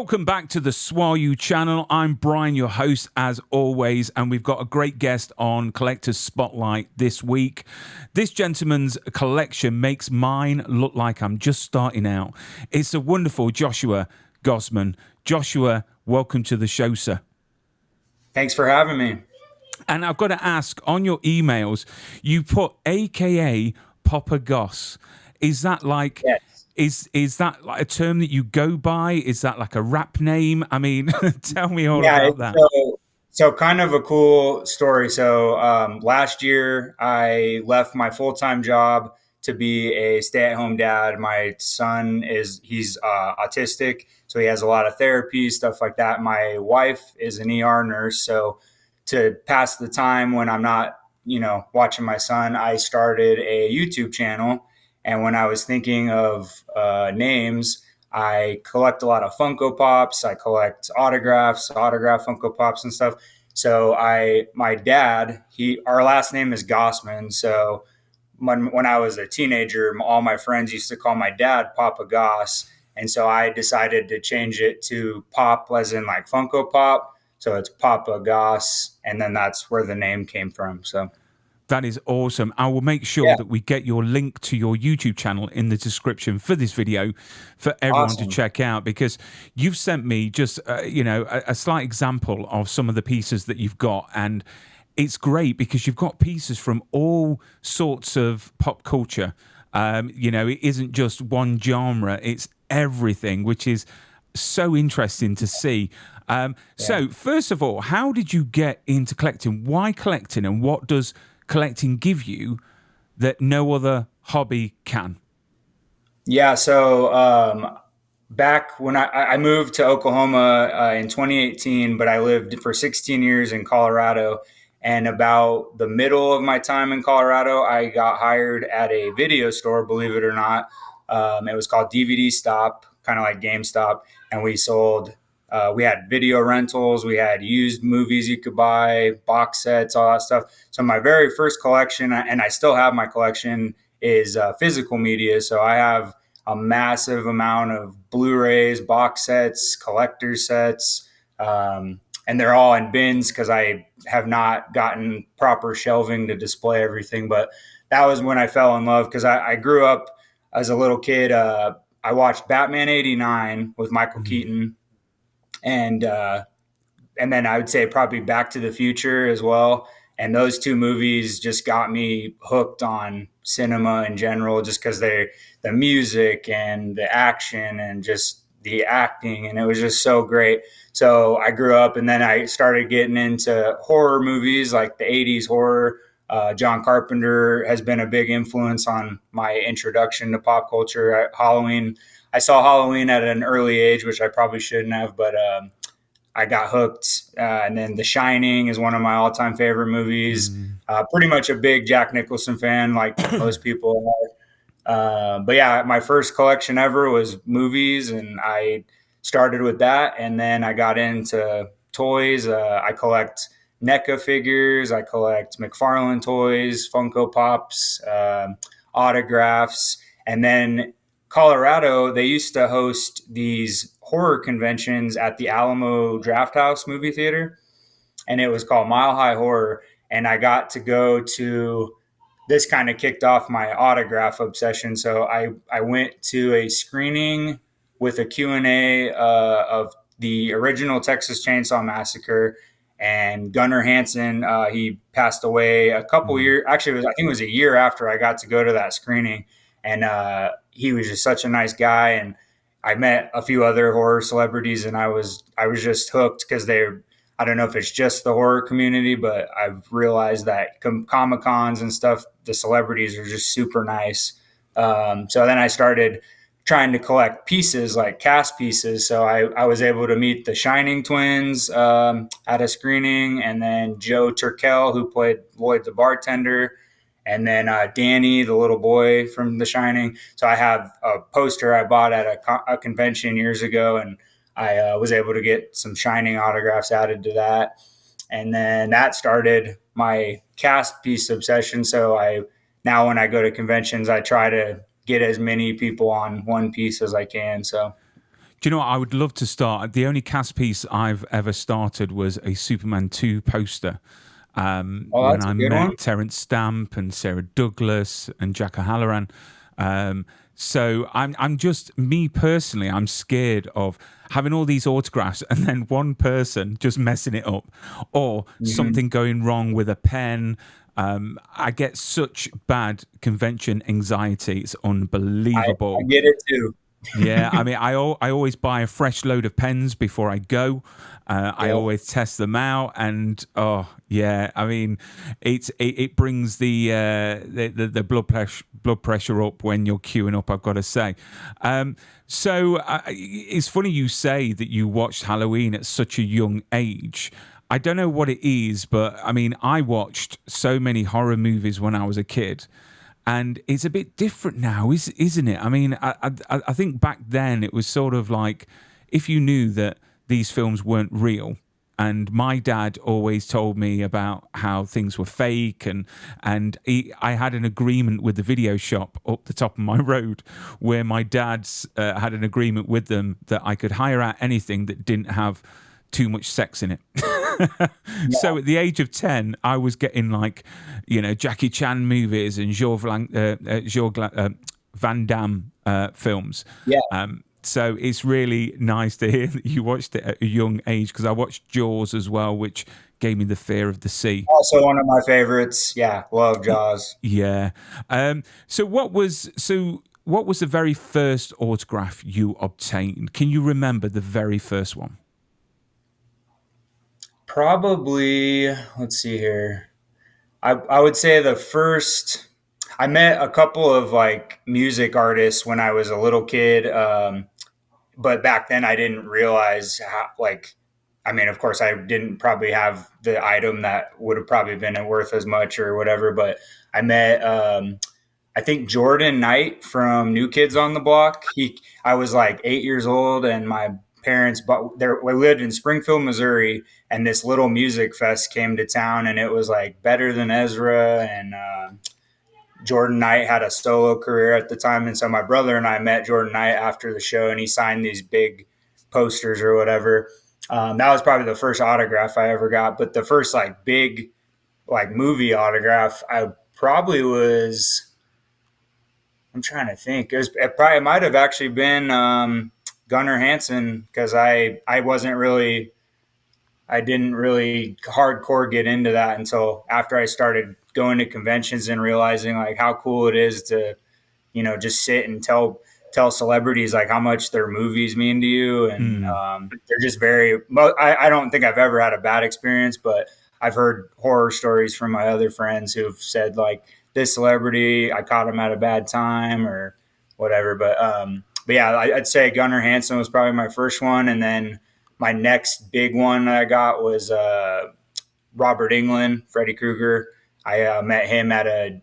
Welcome back to the SWAU Channel. I'm Brian, your host, as always, and we've got a great guest on Collector's Spotlight this week. This gentleman's collection makes mine look like I'm just starting out. It's a wonderful Joshua Gossman. Joshua, welcome to the show, sir. Thanks for having me. And I've got to ask, on your emails, you put AKA Papa Goss. Is that like... Yes. Is that like a term that you go by? Is that like a rap name? I mean, tell me all about that. So kind of a cool story. So last year, I left my full-time job to be a stay-at-home dad. My son he's autistic, so he has a lot of therapy, stuff like that. My wife is an ER nurse. So to pass the time when I'm not, watching my son, I started a YouTube channel. And when I was thinking of names, I collect a lot of Funko Pops. I collect autograph Funko Pops and stuff. So my dad, our last name is Gossman. So when I was a teenager, all my friends used to call my dad Papa Goss. And so I decided to change it to Pop, as in like Funko Pop. So it's Papa Goss. And then that's where the name came from. So. That is awesome. I will make sure that we get your link to your YouTube channel in the description for this video for everyone to check out, because you've sent me just, a slight example of some of the pieces that you've got. And it's great because you've got pieces from all sorts of pop culture. It isn't just one genre, it's everything, which is so interesting to see. So first of all, how did you get into collecting? Why collecting, and what does collecting give you that no other hobby can? Yeah, so back when I moved to Oklahoma in 2018, but I lived for 16 years in Colorado. And about the middle of my time in Colorado, I got hired at a video store, believe it or not. It was called DVD Stop, kind of like GameStop. And we had video rentals, we had used movies you could buy, box sets, all that stuff. So my very first collection, and I still have my collection, is physical media. So I have a massive amount of Blu-rays, box sets, collector sets, and they're all in bins because I have not gotten proper shelving to display everything. But that was when I fell in love, because I grew up as a little kid. I watched Batman '89 with Michael Keaton. And then I would say probably Back to the Future as well. And those two movies just got me hooked on cinema in general, just because the music and the action and just the acting, and it was just so great. So I grew up, and then I started getting into horror movies, like the 80s horror. John Carpenter has been a big influence on my introduction to pop culture. I saw Halloween at an early age, which I probably shouldn't have, but I got hooked. And then The Shining is one of my all-time favorite movies. Pretty much a big Jack Nicholson fan, like most people are. But yeah, my first collection ever was movies, and I started with that. And then I got into toys. I collect NECA figures. I collect McFarlane toys, Funko Pops, autographs. And then Colorado, they used to host these horror conventions at the Alamo Drafthouse movie theater, and it was called Mile High Horror. And I got to go to this, kind of kicked off my autograph obsession. So I went to a screening with a Q&A of the original Texas Chainsaw Massacre, and Gunnar Hansen, he passed away a couple years. Actually, I think it was a year after I got to go to that screening. And he was just such a nice guy. And I met a few other horror celebrities, and I was just hooked, because I don't know if it's just the horror community, but I've realized that Comic-Cons and stuff, the celebrities are just super nice. So then I started trying to collect pieces, like cast pieces. So I was able to meet the Shining twins at a screening, and then Joe Turkel, who played Lloyd the bartender, and then Danny, the little boy from The Shining. So I have a poster I bought at a convention years ago, and I was able to get some Shining autographs added to that. And then that started my cast piece obsession. So now when I go to conventions, I try to get as many people on one piece as I can. So Do you know what? I would love to start. The only cast piece I've ever started was a Superman 2 poster. Oh, When that's a I good one. met Terrence Stamp and Sarah Douglas and Jack O'Halloran. Um, so I'm just, me personally, I'm scared of having all these autographs and then one person just messing it up or Hmm. something going wrong with a pen. I get such bad convention anxiety. It's I unbelievable. get it too. Yeah, I mean, I always buy a fresh load of pens before I go. I Yep. always test them out, and oh yeah, I mean, it brings the blood pressure up when you're queuing up. I've got to say. It's funny you say that you watched Halloween at such a young age. I don't know what it is, but I mean, I watched so many horror movies when I was a kid, and it's a bit different now, isn't it? I mean, I think back then it was sort of like if you knew that these films weren't real. And my dad always told me about how things were fake, I had an agreement with the video shop up the top of my road, where my dad's had an agreement with them that I could hire out anything that didn't have too much sex in it. Yeah. So at the age of 10, I was getting like, Jackie Chan movies and Van Damme films. Yeah. So it's really nice to hear that you watched it at a young age, because I watched Jaws as well, which gave me the fear of the sea. Also one of my favorites. Yeah. Love Jaws. Yeah. What was the very first autograph you obtained? Can you remember the very first one? Probably, let's see here. I would say the first, I met a couple of like music artists when I was a little kid. But back then I didn't realize how, like, I mean, of course I didn't probably have the item that would have probably been worth as much or whatever, but I met, I think Jordan Knight from New Kids on the Block. I was like 8 years old, and my parents, but there, we lived in Springfield, Missouri, and this little music fest came to town, and it was like Better Than Ezra, and Jordan Knight had a solo career at the time, and so my brother and I met Jordan Knight after the show, and he signed these big posters or whatever. That was probably the first autograph I ever got, but the first like big like movie autograph, I probably was. I'm trying to think. It probably might have actually been Gunnar Hansen, because I wasn't really, I didn't really hardcore get into that until after I started going to conventions and realizing like how cool it is to, just sit and tell celebrities like how much their movies mean to you, and Mm. they're just very. I don't think I've ever had a bad experience, but I've heard horror stories from my other friends who've said like this celebrity, I caught him at a bad time or whatever. But yeah, I'd say Gunnar Hansen was probably my first one, and then my next big one that I got was Robert Englund, Freddy Krueger. I met him at a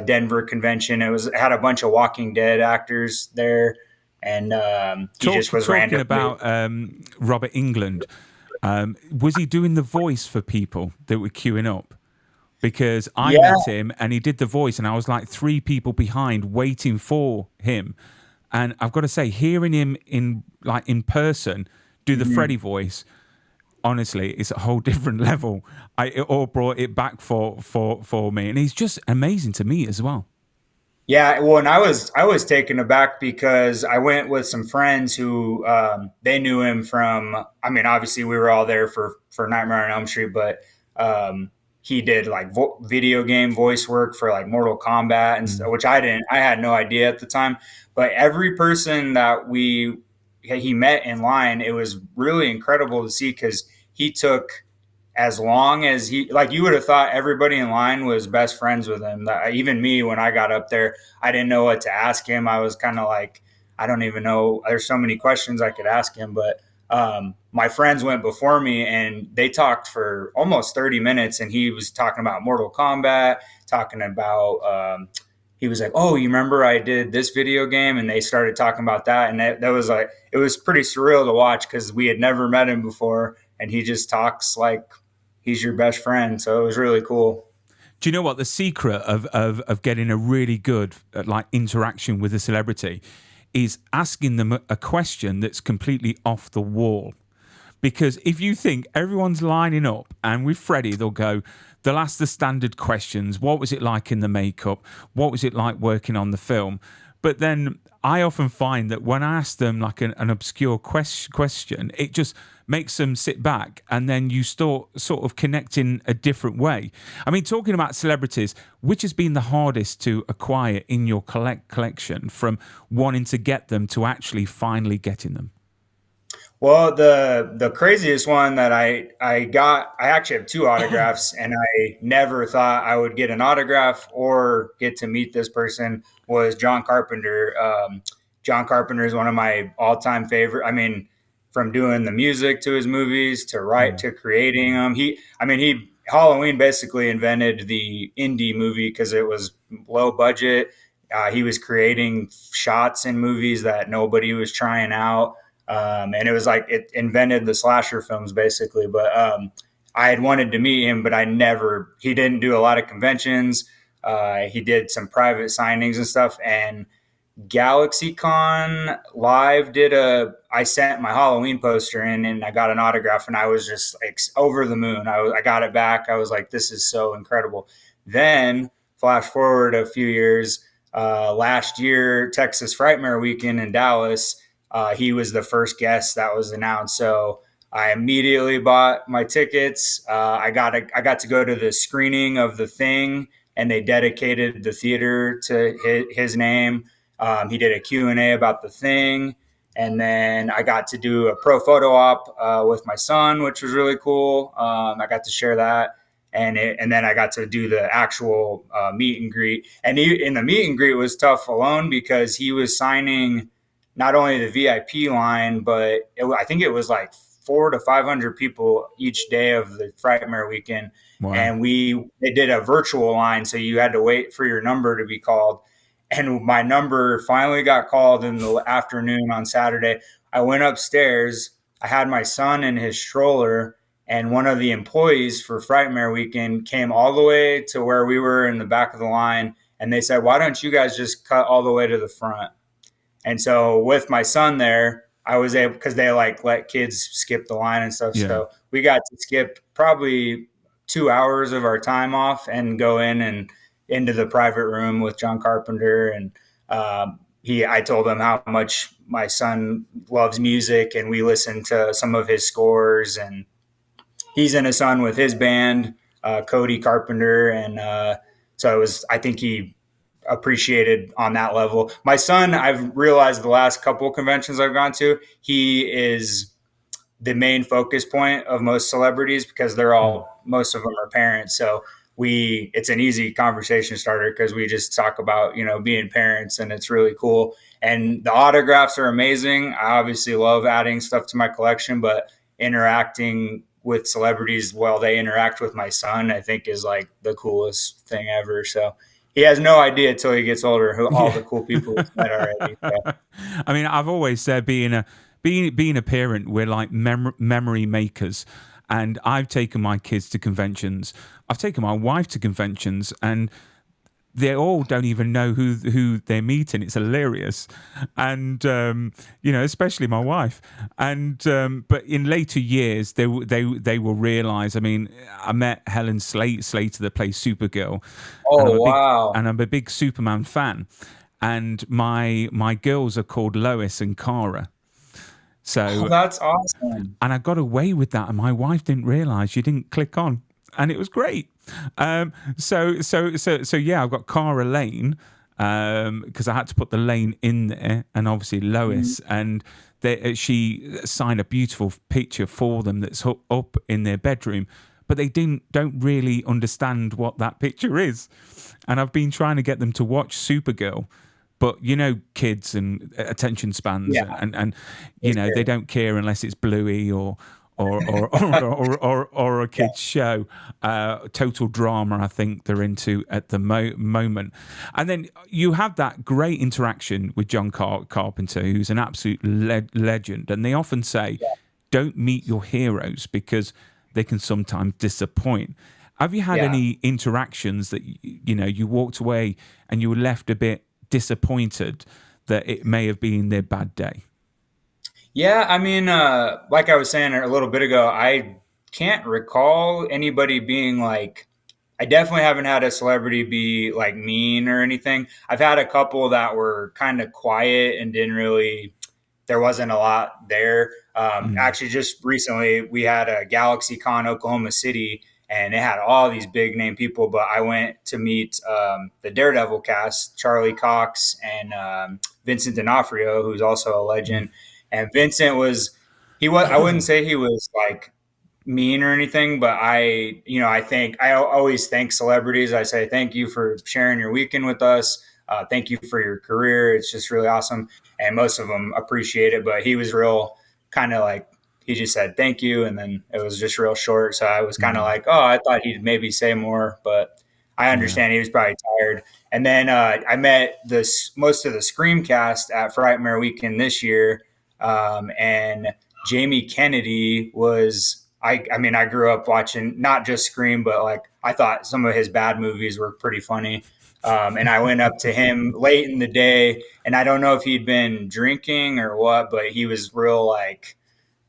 Denver convention. It had a bunch of Walking Dead actors there, and he just was Talking randomly. about Robert England, was he doing the voice for people that were queuing up? Because I Yeah. met him and he did the voice, and I was like three people behind waiting for him. And I've got to say, hearing him in person do the Mhm. Freddy voice, honestly, it's a whole different level. It all brought it back for me, and he's just amazing to me as well. Yeah, well, and I was taken aback because I went with some friends who they knew him from. I mean, obviously we were all there for Nightmare on Elm Street, but um, he did like video game voice work for like Mortal Kombat and Mm. stuff, which I didn't. I had no idea at the time. But every person that he met in line, it was really incredible to see because he took as long as he like you would have thought everybody in line was best friends with him. Even me, when I got up there, I didn't know what to ask him. I was kind of like, I don't even know, there's so many questions I could ask him. But my friends went before me and they talked for almost 30 minutes, and he was talking about Mortal Kombat, talking about he was like, oh, you remember I did this video game, and they started talking about that, and that was like, it was pretty surreal to watch because we had never met him before, and he just talks like he's your best friend. So it was really cool. Do you know what the secret of getting a really good like interaction with a celebrity is asking them a question that's completely off the wall. Because if you think everyone's lining up, and with Freddie, they'll ask the standard questions. What was it like in the makeup? What was it like working on the film? But then I often find that when I ask them like an obscure question, it just makes them sit back, and then you start sort of connecting a different way. I mean, talking about celebrities, which has been the hardest to acquire in your collection, from wanting to get them to actually finally getting them? Well, the craziest one that I got, I actually have two autographs, and I never thought I would get an autograph or get to meet this person, was John Carpenter. John Carpenter is one of my all-time favorite. I mean, from doing the music to his movies to to creating them. He Halloween basically invented the indie movie because it was low budget. He was creating shots in movies that nobody was trying out. And it was like it invented the slasher films basically. But I had wanted to meet him, but he didn't do a lot of conventions. He did some private signings and stuff. And GalaxyCon Live I sent my Halloween poster in and I got an autograph, and I was just like over the moon. I got it back. I was like, this is so incredible. Then flash forward a few years, last year, Texas Frightmare Weekend in Dallas, he was the first guest that was announced. So I immediately bought my tickets. I got to go to the screening of The Thing, and they dedicated the theater to his name. He did a Q&A about The Thing. And then I got to do a pro photo op with my son, which was really cool. I got to share that. And then I got to do the actual meet and greet. And in the meet and greet was tough alone because he was signing not only the VIP line, but I think it was like 400 to 500 people each day of the Frightmare Weekend. Wow. And they did a virtual line, so you had to wait for your number to be called. And my number finally got called in the afternoon on Saturday. I went upstairs. I had my son in his stroller, and one of the employees for Frightmare Weekend came all the way to where we were in the back of the line. And they said, why don't you guys just cut all the way to the front? And so with my son there, I was able, because they like let kids skip the line and stuff. Yeah. So we got to skip probably 2 hours of our time off and go in and into the private room with John Carpenter. And I told him how much my son loves music, and we listened to some of his scores. And he's in a son with his band, Cody Carpenter. And so I think he appreciated on that level. My son, I've realized the last couple of conventions I've gone to, he is the main focus point of most celebrities because most of them are parents. So it's an easy conversation starter because we just talk about, being parents, and it's really cool. And the autographs are amazing. I obviously love adding stuff to my collection, but interacting with celebrities while they interact with my son, I think is like the coolest thing ever. So he has no idea until he gets older all the cool people he's met already. So. I mean, I've always said being a parent, we're like memory makers. And I've taken my kids to conventions. I've taken my wife to conventions, and they all don't even know who they're meeting. It's hilarious, and especially my wife. And but in later years, they will realize. I mean, I met Helen Slater that plays Supergirl. Oh, wow! And I'm a big Superman fan. And my girls are called Lois and Kara. So that's awesome. And I got away with that, and my wife didn't realize. She didn't click on, and it was great. So yeah, I've got Cara Lane because I had to put the Lane in there, and obviously Lois, and she signed a beautiful picture for them that's up in their bedroom, but they don't really understand what that picture is, and I've been trying to get them to watch Supergirl. But kids and attention spans, and they don't care unless it's Bluey or a kid's show. Total drama, I think they're into at the moment. And then you have that great interaction with John Carpenter, who's an absolute legend. And they often say, don't meet your heroes because they can sometimes disappoint. Have you had any interactions that you walked away and you were left a bit disappointed that it may have been their bad day? Yeah, I mean, like I was saying a little bit ago, I can't recall anybody being like, I definitely haven't had a celebrity be like mean or anything. I've had a couple that were kind of quiet and didn't really, there wasn't a lot there. Mm. Actually, just recently we had a Galaxy Con Oklahoma City, and it had all these big name people. But I went to meet the Daredevil cast, Charlie Cox and Vincent D'Onofrio, who's also a Mm. legend. And Vincent was, he was, I wouldn't say he was like mean or anything, but I think I always thank celebrities. I say thank you for sharing your weekend with us. Thank you for your career. It's just really awesome, and most of them appreciate it. But he was real kind of like, he just said thank you, and then it was just real short. So I was kind of Mm. like, oh, I thought he'd maybe say more, but I Yeah. understand he was probably tired. And then I met this most of the Screamcast at Frightmare Weekend this year, and Jamie Kennedy was, I mean, I grew up watching not just Scream, but like I thought some of his bad movies were pretty funny. And I went up to him late in the day, and I don't know if he'd been drinking or what, but he was real like,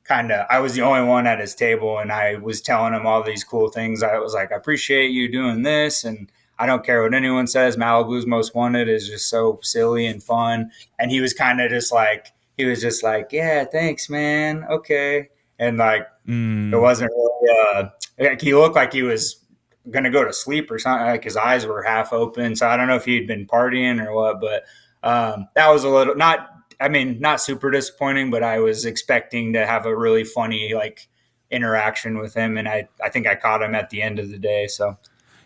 kind of, I was the only one at his table, and I was telling him all these cool things. I was like, I appreciate you doing this, and I don't care what anyone says. Malibu's Most Wanted is just so silly and fun. And he was kind of just like, he was just like, yeah, thanks, man. Okay. And like, it Mm. wasn't really, like he looked like he was going to go to sleep or something. Like his eyes were half open. So I don't know if he'd been partying or what, but that was a little, not, I mean, not super disappointing, but I was expecting to have a really funny, like, interaction with him. And I think I caught him at the end of the day. So,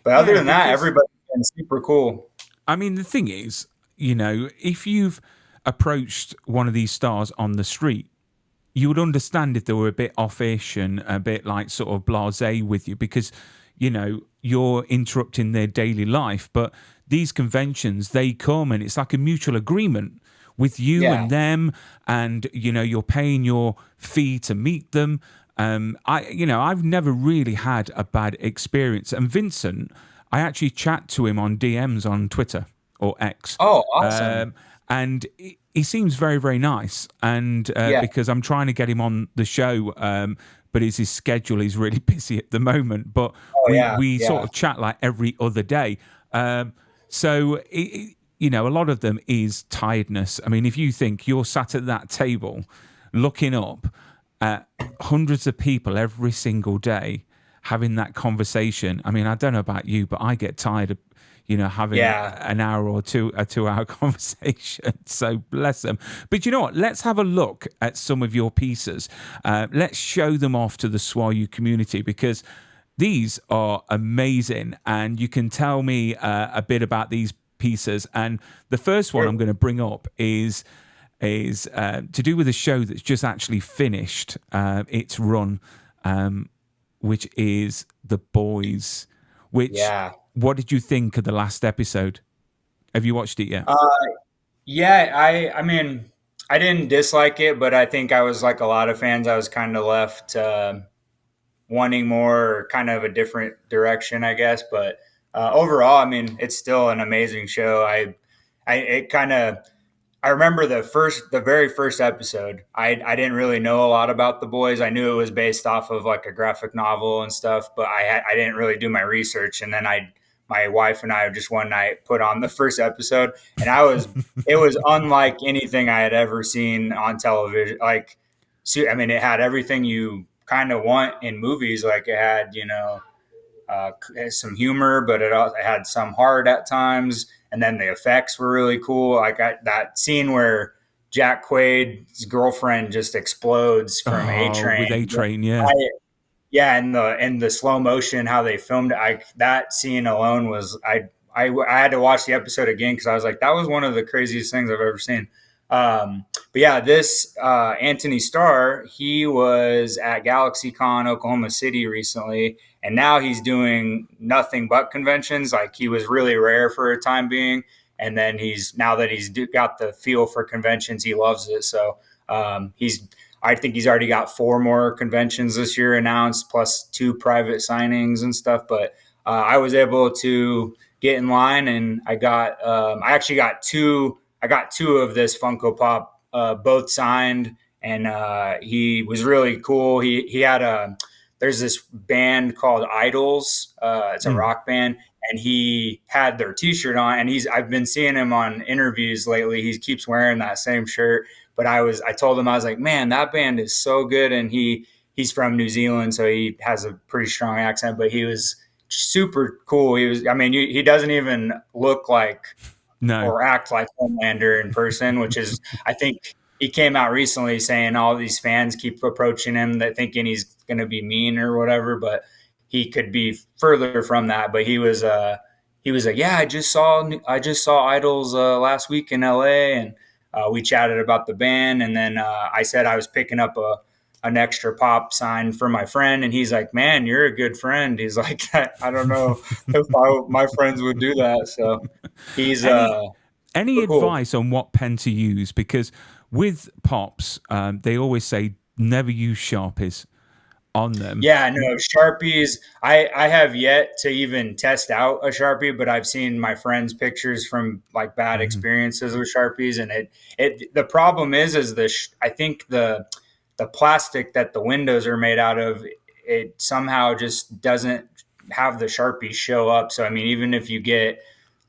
but other Yeah, than that, because everybody's been super cool. I mean, the thing is, if you've approached one of these stars on the street, you would understand if they were a bit offish and a bit like sort of blasé with you because, you're interrupting their daily life. But these conventions, they come and it's like a mutual agreement with you Yeah. and them, and you're paying your fee to meet them. I've never really had a bad experience. And Vincent, I actually chat to him on DMs on Twitter or X, Oh, awesome. um, and he seems very, very nice. And Yeah. because I'm trying to get him on the show, but his schedule is really busy at the moment. But Oh, yeah. we sort Yeah. of chat like every other day. So a lot of them is tiredness. I mean, if you think you're sat at that table looking up at hundreds of people every single day having that conversation. I mean, I don't know about you, but I get tired of having Yeah. an hour or two, a 2 hour conversation. So bless them. But you know what? Let's have a look at some of your pieces. Let's show them off to the SWAU community because these are amazing, and you can tell me a bit about these pieces. And the first one I'm Sure. going to bring up is to do with a show that's just actually finished its run, which is The Boys. Which, Yeah. what did you think of the last episode? Have you watched it yet? Uh, yeah, I mean, I didn't dislike it, but I think I was like a lot of fans. I was kind of left wanting more, or kind of a different direction, I guess. But overall, I mean, it's still an amazing show. It kind of, I remember the very first episode. I didn't really know a lot about The Boys. I knew it was based off of like a graphic novel and stuff, but I didn't really do my research. And then my wife and I just one night put on the first episode, and it was unlike anything I had ever seen on television. Like, I mean, it had everything you kind of want in movies. Like it had, some humor, but it had some heart at times. And then the effects were really cool. Like that scene where Jack Quaid's girlfriend just explodes from A Oh, with A Train. Train, yeah. I, yeah, and the slow motion, how they filmed it, that scene alone was I had to watch the episode again because I was like, that was one of the craziest things I've ever seen. But yeah, this Anthony Starr, he was at GalaxyCon Oklahoma City recently, and now he's doing nothing but conventions. Like he was really rare for a time being, and then now that he's got the feel for conventions, he loves it. So he's I think he's already got 4 more conventions this year announced, plus 2 private signings and stuff. But I was able to get in line, and I actually got 2. I got 2 of this Funko Pop, both signed, and he was really cool. He had there's this band called Idols. It's a rock band, and he had their T-shirt on. And I've been seeing him on interviews lately. He keeps wearing that same shirt. But I told him, I was like, man, that band is so good. And he's from New Zealand, so he has a pretty strong accent. But he was super cool. He doesn't even look like or act like Homelander in person, which is, I think he came out recently saying all these fans keep approaching him that thinking he's going to be mean or whatever, but he could be further from that. But he was like, yeah, I just saw Idols last week in LA, and we chatted about the band, and then I said I was picking up an extra pop sign for my friend, and he's like, man, you're a good friend. He's like, I don't know if my friends would do that. So he's any cool. advice on what pen to use? Because with pops, they always say never use Sharpies on them. Yeah, no, Sharpies. I have yet to even test out a Sharpie, but I've seen my friends' pictures from like bad experiences with Sharpies, and the problem is I think the plastic that the windows are made out of, it somehow just doesn't have the Sharpie show up. So I mean, even if you get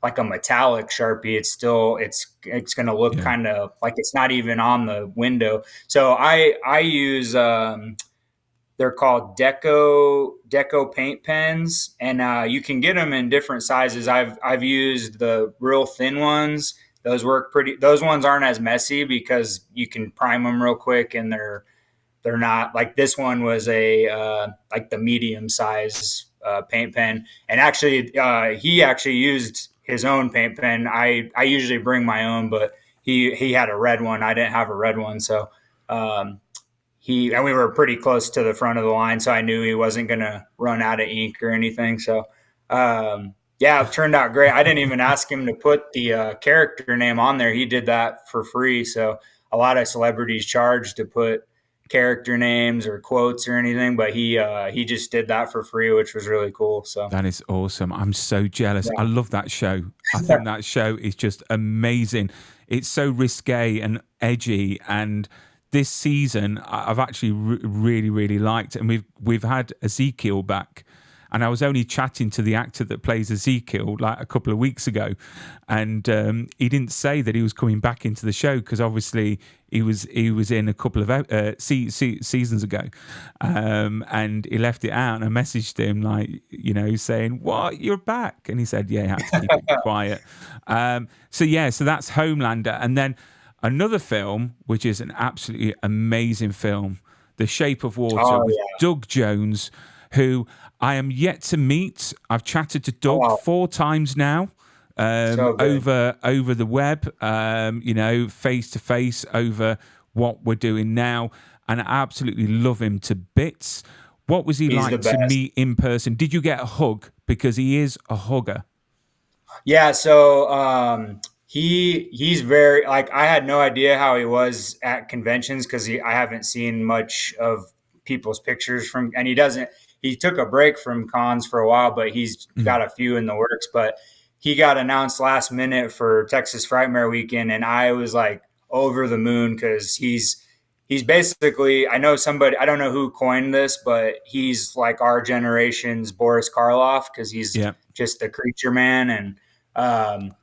like a metallic Sharpie, it's going to look kind of like it's not even on the window. So I use they're called Deco paint pens, and you can get them in different sizes. I've used the real thin ones. Those work pretty. Those ones aren't as messy because you can prime them real quick, and they're not like this one was a like the medium size paint pen. And actually, he actually used his own paint pen. I usually bring my own, but he had a red one. I didn't have a red one, so we were pretty close to the front of the line, so I knew he wasn't going to run out of ink or anything. So it turned out great. I didn't even ask him to put the character name on there. He did that for free. So a lot of celebrities charge to put character names or quotes or anything, but he just did that for free, which was really cool. So that is awesome. I'm so jealous. I love that show. I think that show is just amazing. It's so risque and edgy, and this season I've actually really, really liked, and we've had Ezekiel back. And I was only chatting to the actor that plays Ezekiel like a couple of weeks ago, and he didn't say that he was coming back into the show because obviously he was in a couple of seasons ago, and he left it out. And I messaged him saying, "What, you're back?" And he said, "Yeah, I had to keep it quiet." So that's Homelander, and then another film which is an absolutely amazing film, The Shape of Water, with Doug Jones, who I am yet to meet. I've chatted to Doug 4 times now, over the web, face to face over what we're doing now, and I absolutely love him to bits. What was he like to meet in person? Did you get a hug? Because he is a hugger. Yeah, so he's very, like, I had no idea how he was at conventions because I haven't seen much of people's pictures from, and he took a break from cons for a while, but he's got a few in the works. But he got announced last minute for Texas Frightmare Weekend, and I was like over the moon because he's basically, I don't know who coined this, but he's like our generation's Boris Karloff because he's just the creature man, and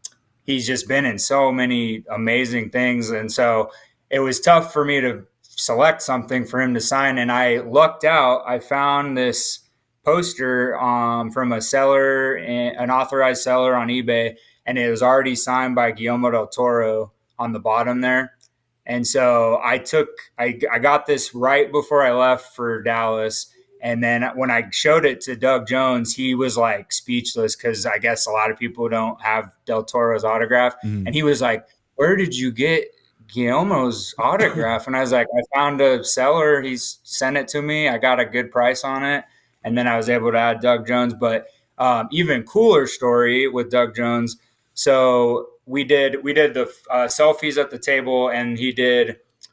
he's just been in so many amazing things. And so it was tough for me to select something for him to sign, and I lucked out. I found this poster from a seller, an authorized seller on eBay, and it was already signed by Guillermo del Toro on the bottom there. And so I got this right before I left for Dallas, and then when I showed it to Doug Jones, he was like speechless because I guess a lot of people don't have del Toro's autograph, and he was like, "Where did you get Guillermo's autograph?" And I was like, "I found a seller. He's sent it to me. I got a good price on it." And then I was able to add Doug Jones. But even cooler story with Doug Jones. So we did the selfies at the table, and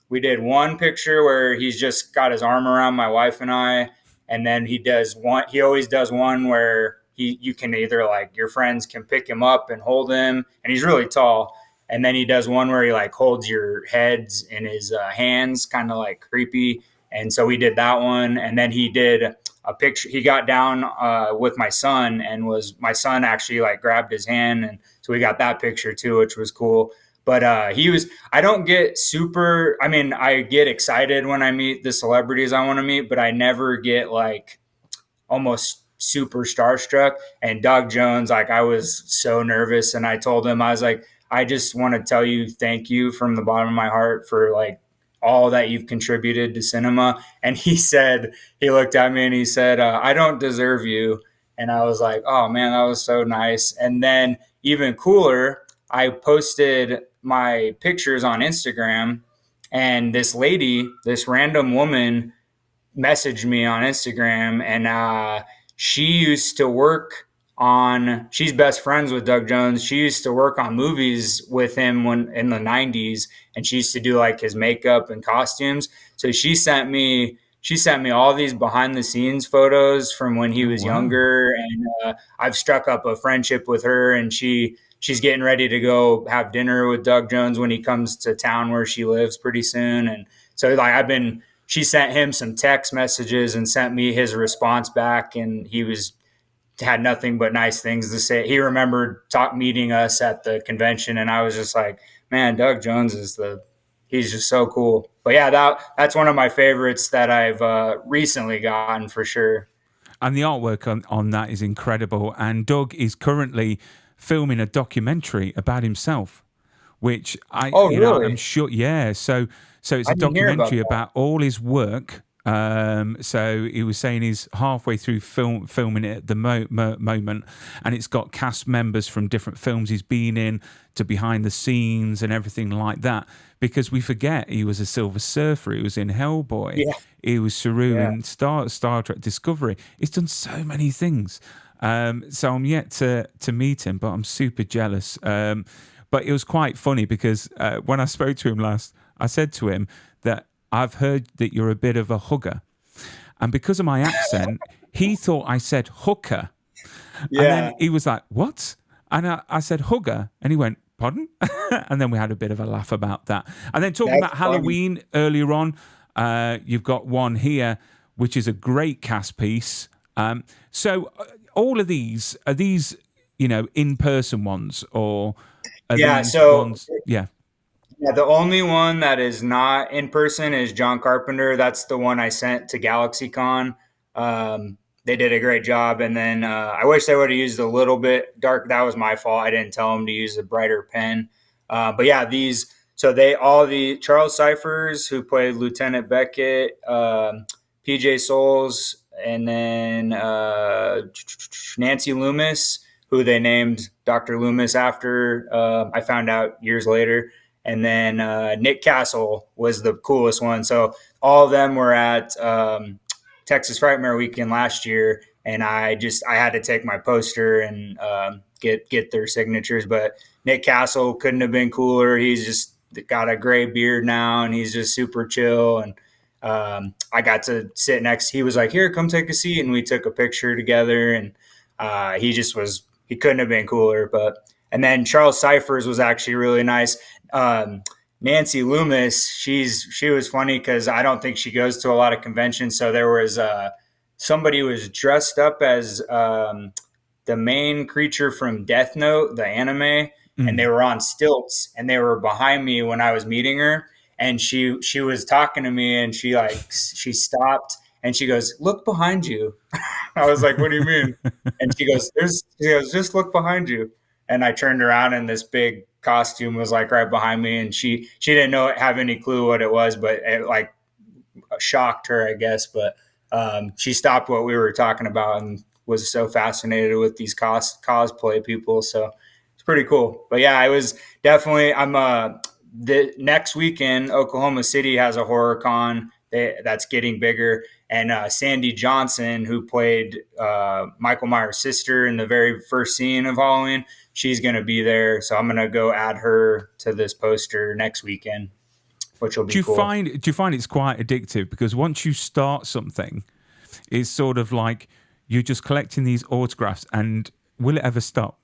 we did one picture where he's just got his arm around my wife and I. And then he always does one where you can either, like, your friends can pick him up and hold him, and he's really tall. And then he does one where he like holds your heads in his hands, kind of like creepy. And so we did that one. And then he did a picture. He got down with my son, and my son actually like grabbed his hand. And so we got that picture too, which was cool. But I don't get super, I mean, I get excited when I meet the celebrities I want to meet, but I never get like almost super starstruck. And Doug Jones, like I was so nervous, and I told him, I was like, I just want to tell you thank you from the bottom of my heart for like all that you've contributed to cinema. And he looked at me and he said, I don't deserve you. And I was like, oh man, that was so nice. And then even cooler, I posted my pictures on Instagram, and this random woman messaged me on Instagram, and she's best friends with Doug Jones. She used to work on movies with him when in the 90s, and she used to do like his makeup and costumes. So she sent me all these behind the scenes photos from when he was younger, and I've struck up a friendship with her, and she's getting ready to go have dinner with Doug Jones when he comes to town where she lives pretty soon. And so like she sent him some text messages and sent me his response back, and had nothing but nice things to say. He remembered meeting us at the convention, and I was just like, man, Doug Jones he's just so cool. But yeah, that's one of my favorites that I've recently gotten for sure. And the artwork on that is incredible. And Doug is currently filming a documentary about himself, which really? I'm sure. Yeah. So it's a documentary about all his work. So he was saying he's halfway through filming it at the moment, and it's got cast members from different films he's been in to behind the scenes and everything like that. Because we forget he was a Silver Surfer. He was in Hellboy. Yeah. He was Saru in Star Trek Discovery. He's done so many things. So I'm yet to meet him, but I'm super jealous. But it was quite funny because when I spoke to him last, I said to him that I've heard that you're a bit of a hugger. And because of my accent, he thought I said hooker. Yeah. And then he was like, what? And I said hugger. And he went, pardon? And then we had a bit of a laugh about that. And then talking about Halloween earlier on, you've got one here, which is a great cast piece. So all of these, are these, in-person ones, or are these ones? Yeah. Yeah, the only one that is not in person is John Carpenter. That's the one I sent to GalaxyCon. They did a great job. And then I wish they would have used a little bit dark. That was my fault. I didn't tell them to use a brighter pen. But yeah, the Charles Cyphers, who played Lieutenant Beckett, PJ Souls, and then Nancy Loomis, who they named Dr. Loomis after, I found out years later. And then Nick Castle was the coolest one. So all of them were at Texas Frightmare Weekend last year, and I had to take my poster and get their signatures. But Nick Castle couldn't have been cooler. He's just got a gray beard now, and he's just super chill. And I got to sit he was like, here, come take a seat. And we took a picture together, and he couldn't have been cooler. And then Charles Cyphers was actually really nice. Nancy Loomis, she was funny because I don't think she goes to a lot of conventions. So there was somebody who was dressed up as the main creature from Death Note, the anime, and they were on stilts, and they were behind me when I was meeting her. And she was talking to me, and she stopped and she goes, "Look behind you." I was like, "What do you mean?" And she goes, "Just look behind you." And I turned around, and this big costume was like right behind me, and she didn't have any clue what it was, but it like shocked her, I guess. But she stopped what we were talking about and was so fascinated with these cosplay people. So it's pretty cool. But yeah, it was definitely. The next weekend, Oklahoma City has a horror con that's getting bigger, and Sandy Johnson, who played Michael Myers' sister in the very first scene of Halloween, she's going to be there. So I'm going to go add her to this poster next weekend, which will be cool. Do you find it's quite addictive? Because once you start something, it's sort of like you're just collecting these autographs, and will it ever stop?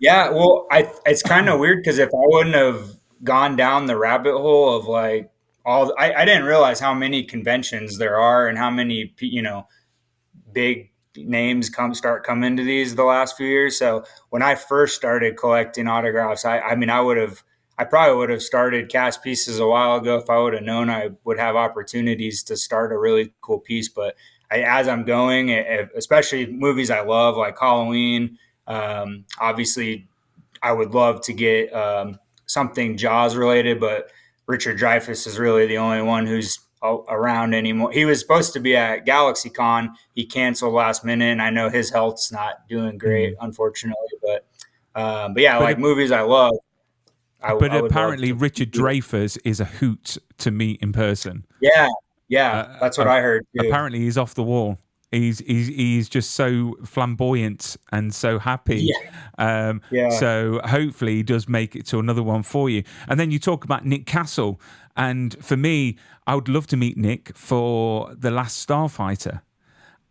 Yeah, well, it's kind of weird because if I wouldn't have gone down the rabbit hole of like I didn't realize how many conventions there are and how many big names start coming to these the last few years. So when I first started collecting autographs, I mean I probably would have started cast pieces a while ago if I would have known I would have opportunities to start a really cool piece. But as I'm going, especially movies I love like Halloween, obviously I would love to get something Jaws related, but Richard Dreyfuss is really the only one who's around anymore. He was supposed to be at GalaxyCon. He canceled last minute, and I know his health's not doing great, Mm. unfortunately. But yeah, But like movies I love, but I would love apparently to. Richard Dreyfuss is a hoot to meet in person. Yeah, yeah, Uh, that's what uh, I heard too. apparently he's off the wall. He's just so flamboyant and so happy. Yeah, yeah. So hopefully he does make it to another one for you. And then you talk about Nick Castle, and for me, I would love to meet Nick for The Last Starfighter.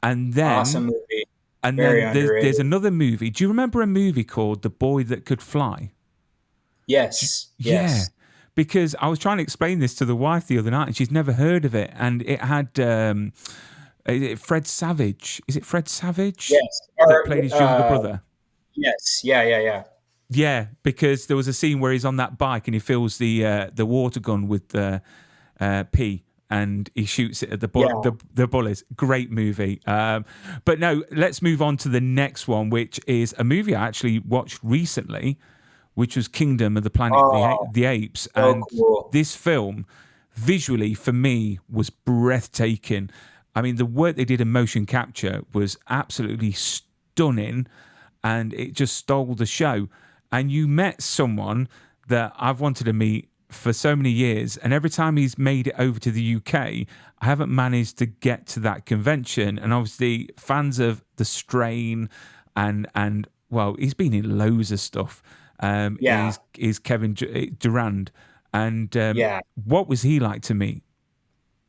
And Awesome then movie. and Very then underrated. there's another movie. Do you remember a movie called The Boy That Could Fly? Yes, Yeah, yes. because I was trying to explain this to the wife the other night, and she's never heard of it. And it had is it Fred Savage? Is it Fred Savage Yes. that Or played his younger brother? yes. Yeah, yeah, yeah. Yeah, because there was a scene where he's on that bike and he fills the water gun with pee, and he shoots it at Yeah. the bullets. Great movie. But no, let's move on to the next one, which is a movie I actually watched recently, which was Kingdom of the Planet of Oh, the Apes. so And cool. this film, visually for me, was breathtaking. I mean, the work they did in motion capture was absolutely stunning, and it just stole the show. And you met someone that I've wanted to meet for so many years, and every time he's made it over to the UK, I haven't managed to get to that convention. And obviously, fans of The Strain and well, he's been in loads of stuff. Yeah, Is Kevin Durand, and yeah. what was he like to me?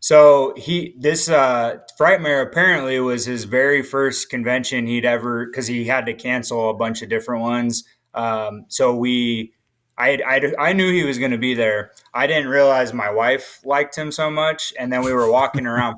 So this Frightmare apparently was his very first convention he'd ever, because he had to cancel a bunch of different ones. So I knew he was going to be there. I didn't realize my wife liked him so much, and then we were walking around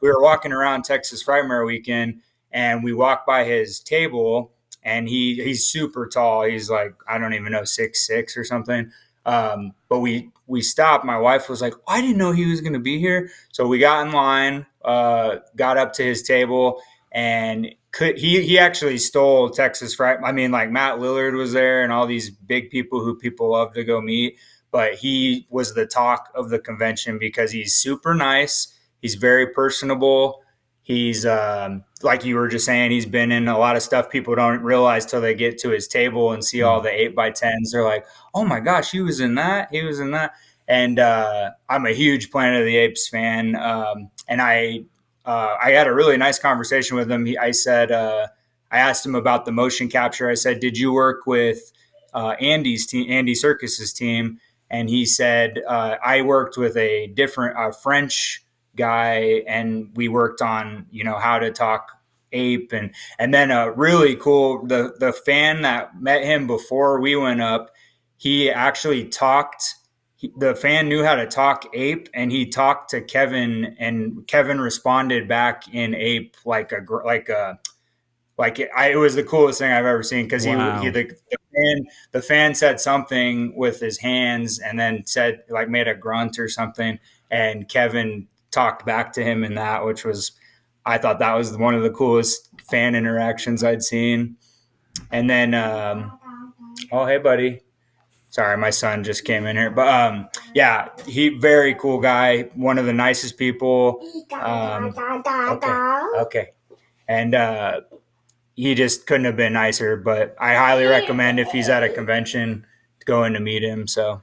we were walking around Texas Frightmare weekend, and we walked by his table, and he's super tall. He's like, I don't even know, 6'6" or something. But we stopped. My wife was like, I didn't know he was going to be here. So we got in line, got up to his table, and he actually stole Texas Fright. I mean, like Matt Lillard was there, and all these big people who people love to go meet. But he was the talk of the convention because he's super nice. He's very personable. He's like you were just saying, he's been in a lot of stuff people don't realize till they get to his table and see all Mm. the 8x10s. They're like, oh my gosh, he was in that. He was in that. And I'm a huge Planet of the Apes fan. And I had a really nice conversation with him. I said, I asked him about the motion capture. I said, did you work with Andy's team, Andy Serkis's team? And he said, I worked with a different French guy, and we worked on how to talk ape, and then really cool, the fan that met him before we went up, he actually talked. The fan knew how to talk ape, and he talked to Kevin, and Kevin responded back in ape it was the coolest thing I've ever seen because Wow. the fan said something with his hands and then said like made a grunt or something, and Kevin talked back to him in that, which was I thought that was one of the coolest fan interactions I'd seen. And then oh hey buddy, sorry my son just came in here, but yeah, he very cool guy, one of the nicest people. Okay, and he just couldn't have been nicer. But I highly recommend if he's at a convention going to meet him. So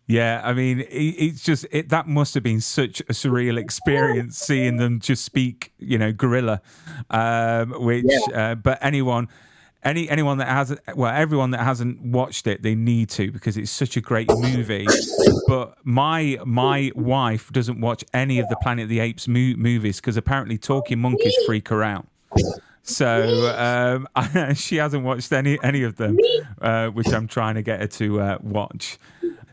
Yeah, I mean, it's just that must have been such a surreal experience seeing them just speak, gorilla. Which, yeah, but anyone that hasn't, well, everyone that hasn't watched it, they need to because it's such a great movie. But my wife doesn't watch any of the Planet of the Apes movies because apparently talking monkeys freak her out. So she hasn't watched any of them, which I'm trying to get her to watch.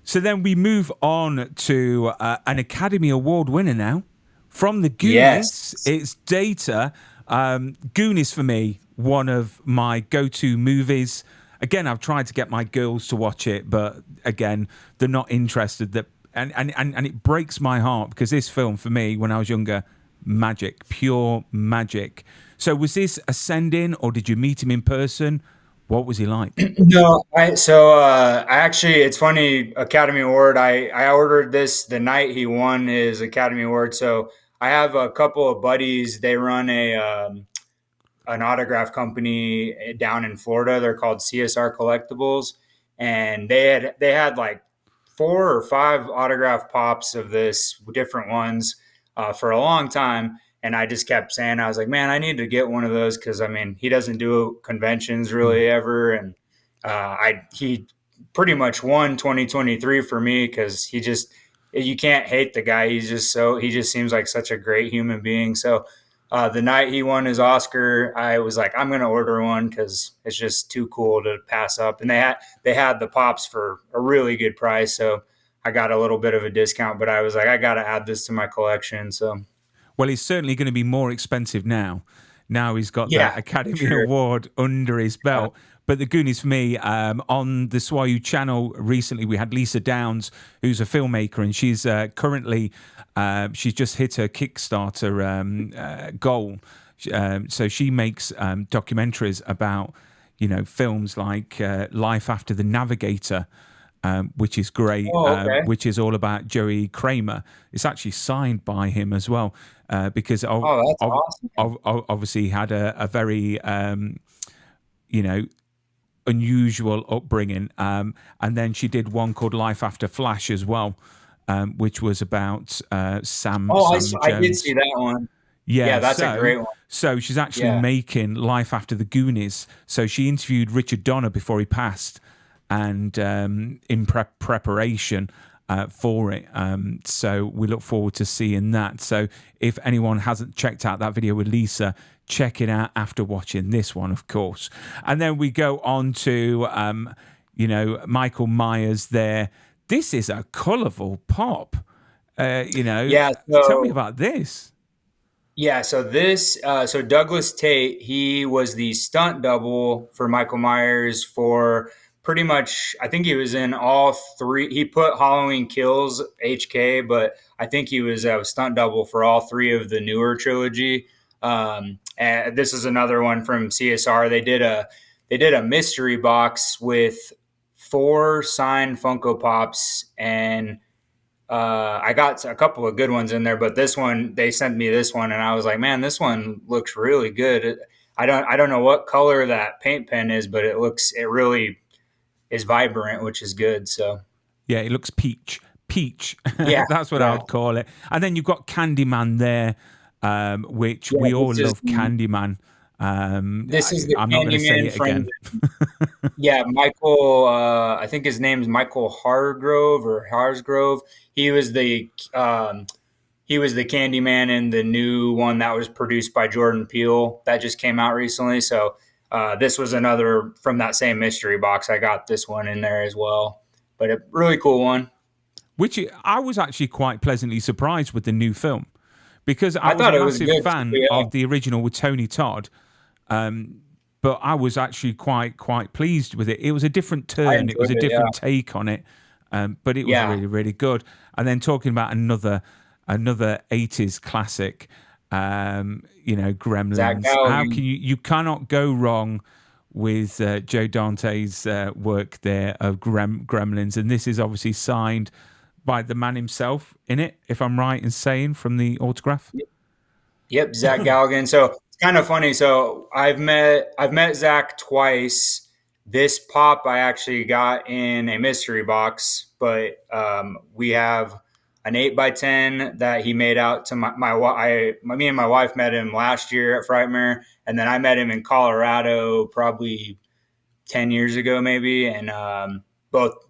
So then we move on to an Academy Award winner now from the Goonies. Yes. It's Data. Goonies for me, one of my go-to movies. Again, I've tried to get my girls to watch it, but again, they're not interested. And it breaks my heart because this film for me, when I was younger, magic, pure magic. So was this a send-in, or did you meet him in person? What was he like? No, I actually, it's funny, Academy Award. I ordered this the night he won his Academy Award. So I have a couple of buddies. They run an autograph company down in Florida. They're called CSR Collectibles, and they had like 4 or 5 autograph pops of this, different ones, for a long time. And I just kept saying, I was like, man, I need to get one of those because I mean, he doesn't do conventions Mm. really ever, and he pretty much won 2023 for me because you can't hate the guy. He just seems like such a great human being. So the night he won his Oscar, I was like, I'm going to order one because it's just too cool to pass up. And they had the pops for a really good price, so I got a little bit of a discount. But I was like, I got to add this to my collection. So Well, he's certainly going to be more expensive now. Now he's got that yeah, for Academy sure. Award under his Yeah. belt. But the Goonies for me, on the SWAU Channel recently, we had Lisa Downs, who's a filmmaker, and she's currently, she's just hit her Kickstarter goal. So she makes documentaries about, films like Life After the Navigator, which is great, Oh, okay. which is all about Joey Kramer. It's actually signed by him as well, because Oh, that's awesome. obviously he had a very, you know, unusual upbringing. And then she did one called Life After Flash as well, which was about Oh, Sam I did see Jones. that one. Yeah, Yeah, that's a great one. so she's actually Yeah. making Life After the Goonies. So she interviewed Richard Donner before he passed, and in preparation for it. So we look forward to seeing that. So if anyone hasn't checked out that video with Lisa, check it out after watching this one, of course. And then we go on to Michael Myers there. This is a colourful pop. Yeah. Tell me about this. Yeah, so Douglas Tate, he was the stunt double for Michael Myers for pretty much, I think he was in all three. He put Halloween Kills HK, but I think he was a stunt double for all three of the newer trilogy. And this is another one from CSR. They did a mystery box with 4 signed Funko Pops, and I got a couple of good ones in there, but this one, they sent me this one, and I was like, man, this one looks really good. I don't know what color that paint pen is, but it really is vibrant, which is good. So Yeah, it looks peach. Peach. yeah, That's what I yeah, would call it. And then you've got Candyman there, which yeah. we all love Candyman. This is the I'm not going to say Candyman it from again. Michael. I think his name's Michael Hargrove or Harsgrove. He was the um, he was the Candyman in the new one that was produced by Jordan Peele that just came out recently. So this was another from that same mystery box. I got this one in there as well, but a really cool one. Which I was actually quite pleasantly surprised with the new film because I I was a thought it was massive good too. fan Yeah, of the original with Tony Todd. But I was actually quite pleased with it. It was a different I turn. It was enjoyed a it. Yeah, different take on it, but it was yeah. really really good. And then talking about another 80s classic, Zach Gremlins. How Galligan. can you cannot go wrong with Joe Dante's work there of Gremlins, and this is obviously signed by the man himself in it, if I'm right in saying from the autograph. Yep, Zach Galligan. So it's kind of funny. So I've met Zach twice. This pop I actually got in a mystery box, but we have an 8x10 that he made out to me and my wife met him last year at Frightmare, and then I met him in Colorado probably 10 years ago maybe, and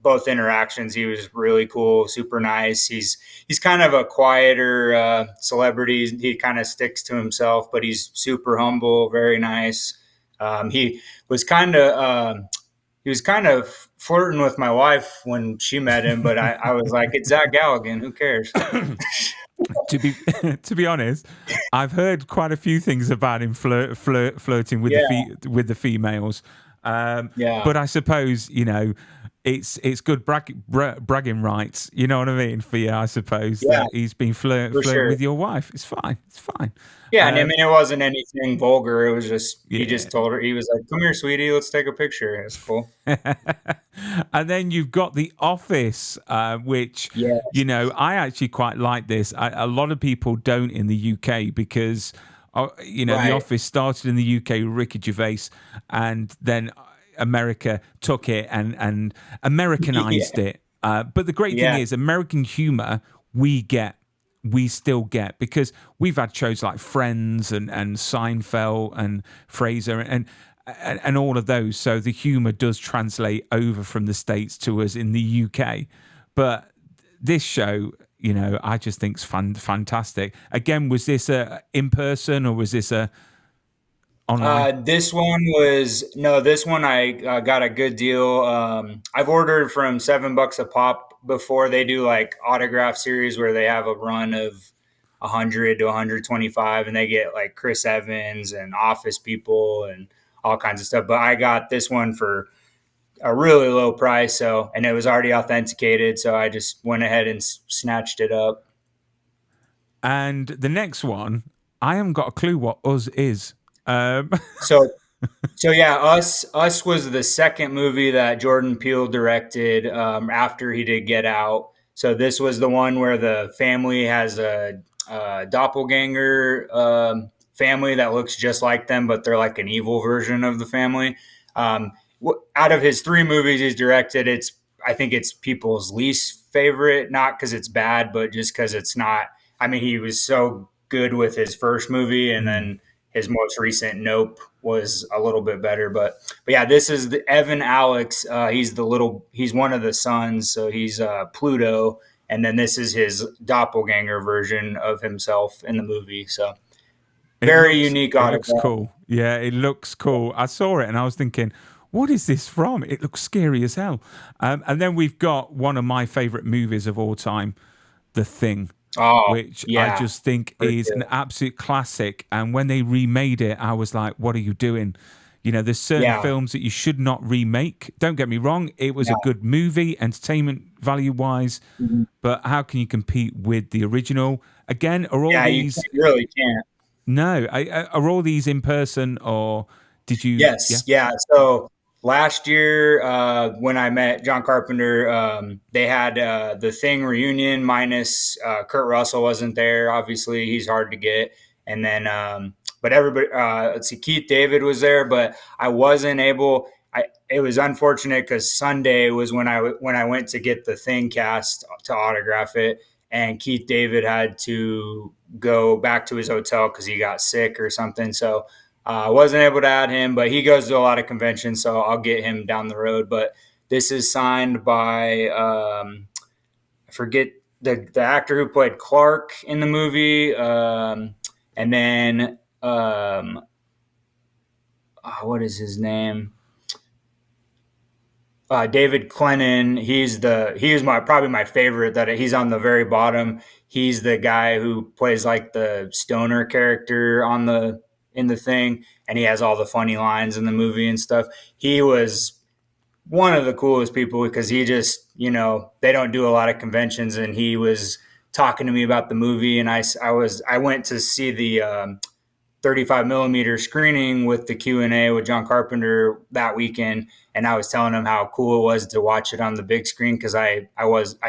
both interactions. He was really cool, super nice. He's kind of a quieter celebrity. He kind of sticks to himself, but he's super humble, very nice. He was kind of flirting with my wife when she met him, but I was like, it's Zach Galligan. Who cares? To be honest, I've heard quite a few things about him flirting with the females. But I suppose, you know, it's good bragging rights. You know what I mean? For you, I suppose that he's been flirting with your wife. It's fine. It's fine. Yeah, and I mean, it wasn't anything vulgar. It was just he just Yeah. told her, he was like, "Come here, sweetie, let's take a picture." It's cool. And then you've got The Office, which, Yes. you know, I actually quite like this. A lot of people don't in the UK because, you know, The Right. Office started in the UK with Ricky Gervais, and then America took it and Americanized it. But the great thing Yeah. is, American humor we still get because we've had shows like Friends and Seinfeld and Frasier and all of those. So the humor does translate over from the States to us in the UK. But this show, you know, I just think's fantastic. Again, was this a in person or was this a online? This one I got a good deal. I've ordered from $7 a pop before. They do like autograph series where they have a run of 100 to 125, and they get like Chris Evans and Office people and all kinds of stuff. But I got this one for a really low price, and it was already authenticated, so I just went ahead and snatched it up. And the next one, I haven't got a clue what Us is. So So yeah, Us was the second movie that Jordan Peele directed after he did Get Out. So this was the one where the family has a doppelganger family that looks just like them, but they're like an evil version of the family. Out of his three movies he's directed, I think it's people's least favorite, not because it's bad, but just because it's not. I mean, he was so good with his first movie, and then his most recent Nope was a little bit better, but yeah, this is the Evan Alex. He's one of the sons, so he's Pluto, and then this is his doppelganger version of himself in the movie. So very unique It looks autograph. cool. Yeah, it looks cool. I saw it and I was thinking, what is this from? It looks scary as hell. And then we've got one of my favorite movies of all time, The Thing, Oh which I yeah, just think for is sure. an absolute classic. And when they remade it, I was like, what are you doing? You know, there's certain Yeah, films that you should not remake. Don't get me wrong, it was a yeah. good movie, entertainment value wise, Mhm. but how can you compete with the original? Again, are all Yeah, you these really can't. no? Are all these in person or did you? Yeah. Yes, yeah. So last year, when I met John Carpenter, they had the Thing reunion minus Kurt Russell wasn't there. Obviously, he's hard to get. And then, but everybody, let's see, Keith David was there, but I wasn't able. It was unfortunate because Sunday was when I went to get the Thing cast to autograph it, and Keith David had to go back to his hotel because he got sick or something. So I wasn't able to add him, but he goes to a lot of conventions, so I'll get him down the road. But this is signed by I forget the actor who played Clark in the movie, and then what is his name? David Clennon. He was probably my favorite. That he's on the very bottom. He's the guy who plays like the stoner character in the Thing, and he has all the funny lines in the movie and stuff. He was one of the coolest people because he just, they don't do a lot of conventions, and he was talking to me about the movie, and I went to see the 35 millimeter screening with the Q&A with John Carpenter that weekend, and I was telling him how cool it was to watch it on the big screen because I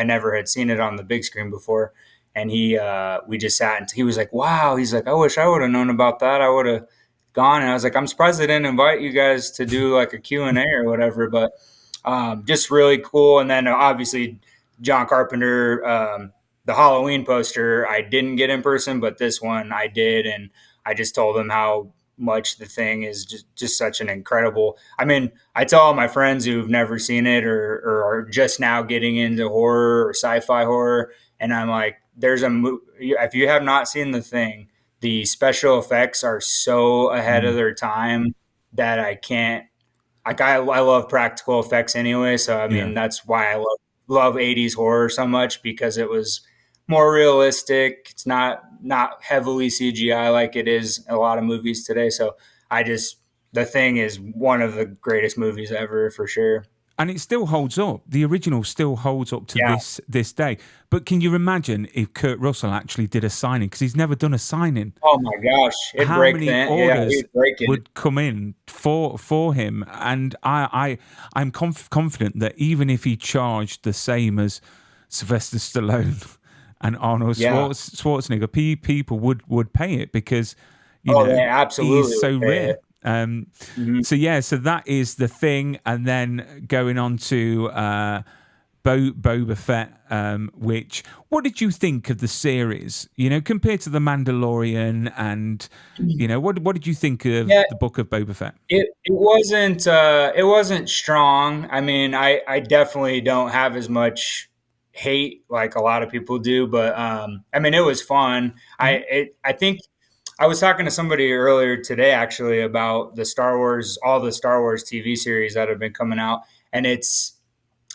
never had seen it on the big screen before. And we just sat and he was like, wow, he's like, I wish I would have known about that. I would have gone. And I was like, I'm surprised they didn't invite you guys to do like a Q&A or whatever, but just really cool. And then obviously John Carpenter, the Halloween poster I didn't get in person, but this one I did, and I just told him how much The Thing is just such an incredible. I mean, I tell all my friends who've never seen it or are just now getting into horror or sci-fi horror, and I'm like, if you have not seen The Thing, the special effects are so ahead of Mm, their time that I can't. Like I love practical effects anyway, so I yeah. mean that's why I love 80s horror so much, because it was more realistic. It's not heavily CGI like it is a lot of movies today. So I just The Thing is one of the greatest movies ever for sure. And it still holds up. The original still holds up to Yeah. this day. But can you imagine if Kurt Russell actually did a signing? Because he's never done a signing. Oh my gosh, it'd How break many yeah, orders it'd break it. would come in for him? And I'm confident that even if he charged the same as Sylvester Stallone and Arnold Yeah. Schwarzenegger, people would pay it because Oh, they he's absolutely so would pay rare. it. Hmm. So yeah, so that is The Thing, and then going on to Boba Fett. Which, what did you think of the series? Compared to the Mandalorian, and what did you think of Yeah, the book of Boba Fett? it wasn't strong. I mean, I definitely don't have as much hate like a lot of people do, but I mean, it was fun. Hmm. I think I was talking to somebody earlier today actually about all the Star Wars TV series that have been coming out, and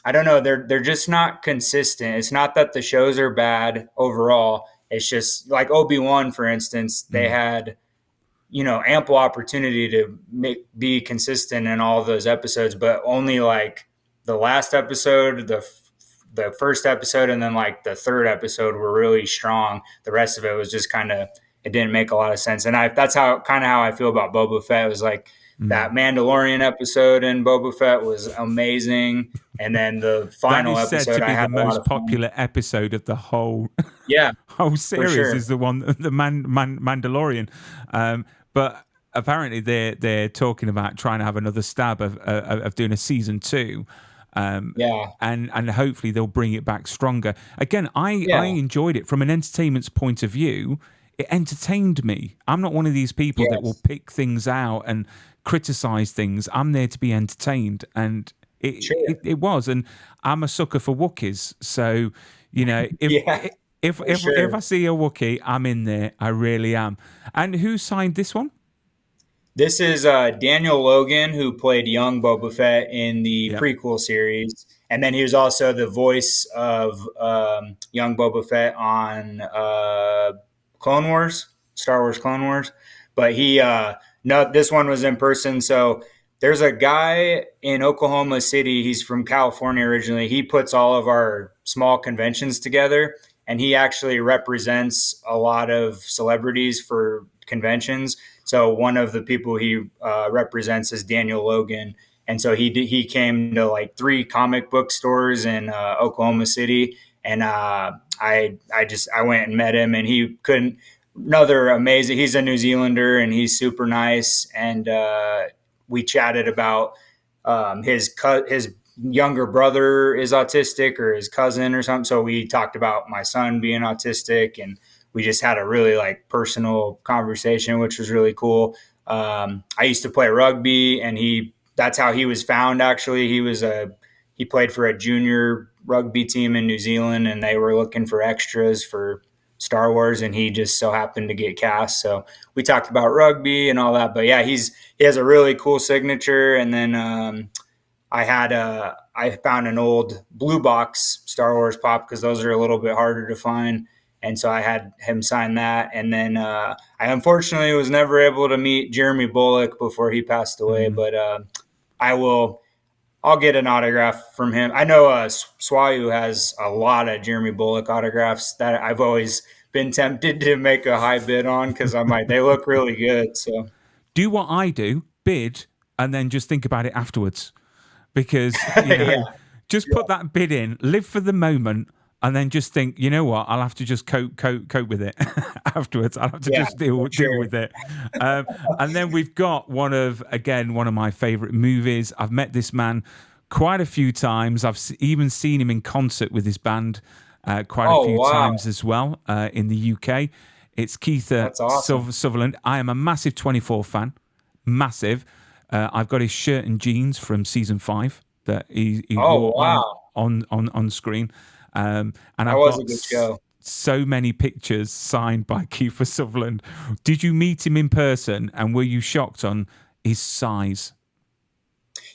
I don't know, they're just not consistent. It's not that the shows are bad overall. It's just like Obi-Wan, for instance, they Mm. had ample opportunity to be consistent in all of those episodes, but only like the last episode, the first episode, and then like the third episode were really strong. The rest of it was just kind of, it didn't make a lot of sense. And that's how I feel about Boba Fett. It was like that Mm. Mandalorian episode in Boba Fett was amazing, and then the That final is said to episode I be the had a lot most of fun. popular episode of the whole Yeah, whole for series. sure. Is the one, the Mandalorian. But apparently they're talking about trying to have another stab of doing a season 2. Yeah, And hopefully they'll bring it back stronger. Again, I yeah, enjoyed it from an entertainment's point of view. It entertained me. I'm not one of these people that will yes, pick things out and criticize things. I'm there to be entertained, and sure, it was. And I'm a sucker for Wookiees, so if yeah, for if I sure. see a Wookiee, I'm in there. I really am. And who signed this one? This is Daniel Logan, who played young Boba Fett in the Yeah. prequel series, and then he was also the voice of young Boba Fett on Clone Wars, Star Wars Clone Wars. But no, this one was in person. So there's a guy in Oklahoma City. He's from California originally. He puts all of our small conventions together, and he actually represents a lot of celebrities for conventions. So one of the people he represents is Daniel Logan, and so he came to like 3 comic book stores in Oklahoma City, and I went and met him, and he couldn't. Another amazing. He's a New Zealander, and he's super nice, and we chatted about his younger brother is autistic, or his cousin or something. So we talked about my son being autistic, and we just had a really like personal conversation, which was really cool. I used to play rugby, and that's how he was found. Actually, he played for a junior rugby team in New Zealand, and they were looking for extras for Star Wars, and he just so happened to get cast. So we talked about rugby and all that. But yeah, he has a really cool signature. And then I found an old blue box Star Wars pop, because those are a little bit harder to find, and so I had him sign that. And then I unfortunately was never able to meet Jeremy Bullock before he passed away, Mm. but I will. I'll get an autograph from him. I know SWAU has a lot of Jeremy Bullock autographs that I've always been tempted to make a high bid on, because I'm like, they look really good. So Do what I do, bid, and then just think about it afterwards. Because, yeah, just put that bid in, live for the moment, and then just think, you know what, I'll have to just cope with it afterwards. I'll have to yeah, just for deal sure. with it. And then we've got one of my favorite movies. I've met this man quite a few times. I've even seen him in concert with his band quite a Oh few wow, times as well in the UK. It's Keith That's awesome. Sutherland. I am a massive 24 fan, massive. I've got his shirt and jeans from season 5 that he Oh, wore wow. on screen, and That I've was a got good show. so many pictures signed by Keith Sutherland. Did you meet him in person, and were you shocked on his size?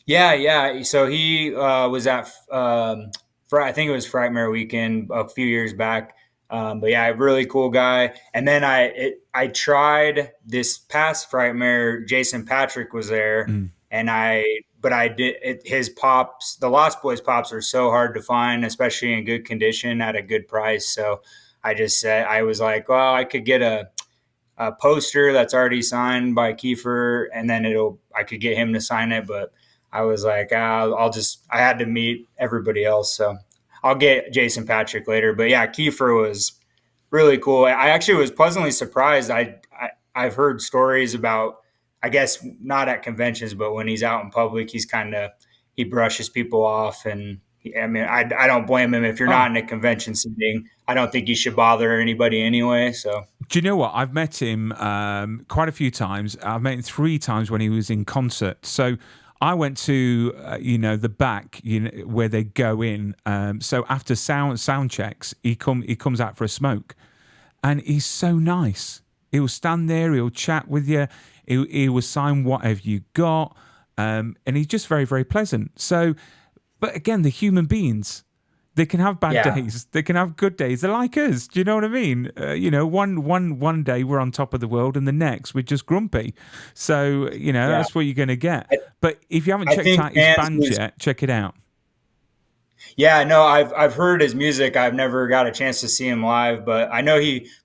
Yeah, yeah. So he was at I think it was Frightmare Weekend a few years back. But yeah, really cool guy. And then I tried this past Frightmare. Jason Patrick was there, Mm. and I did his pops. The Lost Boys pops are so hard to find, especially in good condition at a good price. So I just said I was like, well, I could get a poster that's already signed by Kiefer, and then I could get him to sign it. But I was like, I had to meet everybody else, so I'll get Jason Patrick later. But yeah, Kiefer was really cool. I actually was pleasantly surprised. I've heard stories about, I guess not at conventions, but when he's out in public, he brushes people off, and I mean, I don't blame him. If you're Oh, not in a convention setting, I don't think you should bother anybody anyway. So do you know what? I've met him quite a few times. I've met him 3 times when he was in concert. So I went to the back, where they go in. So after sound checks, he comes out for a smoke, and he's so nice. He'll stand there. He'll chat with you. He will sign whatever you got, and he's just very, very pleasant. So, but again, the human beings. They can have bad yeah, days. They can have good days. They're like us. Do you know what I mean? One day we're on top of the world, and the next we're just grumpy. So yeah. that's what you're going to get. But if you haven't I checked think out his fans band lose. yet, check it out. Yeah, no, I've heard his music. I've never got a chance to see him live, but I know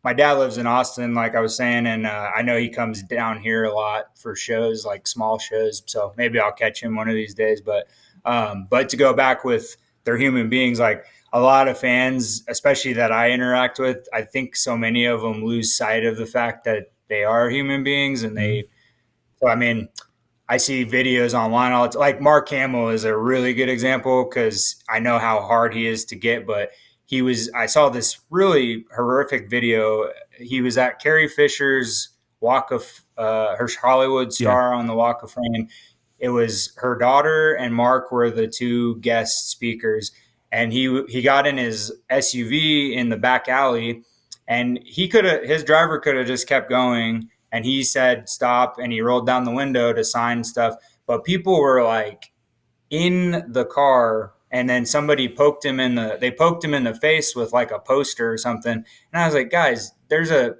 my dad lives in Austin, like I was saying, and I know he comes down here a lot for shows, like small shows. So maybe I'll catch him one of these days. But to go back with their human beings, like a lot of fans, especially that I interact with, I think so many of them lose sight of the fact that they are human beings, and Mm. So I mean, I see videos online all like Mark Hamill is a really good example because I know how hard he is to get, but I saw this really horrific video. He was at Carrie Fisher's Walk of her Hollywood Yeah, star on the Walk of Fame. It was her daughter and Mark were the two guest speakers, and he got in his SUV in the back alley, and his driver could have just kept going, and he said stop, and he rolled down the window to sign stuff, but people were like in the car, and then somebody poked him in the face with like a poster or something, and I was like, guys, there's a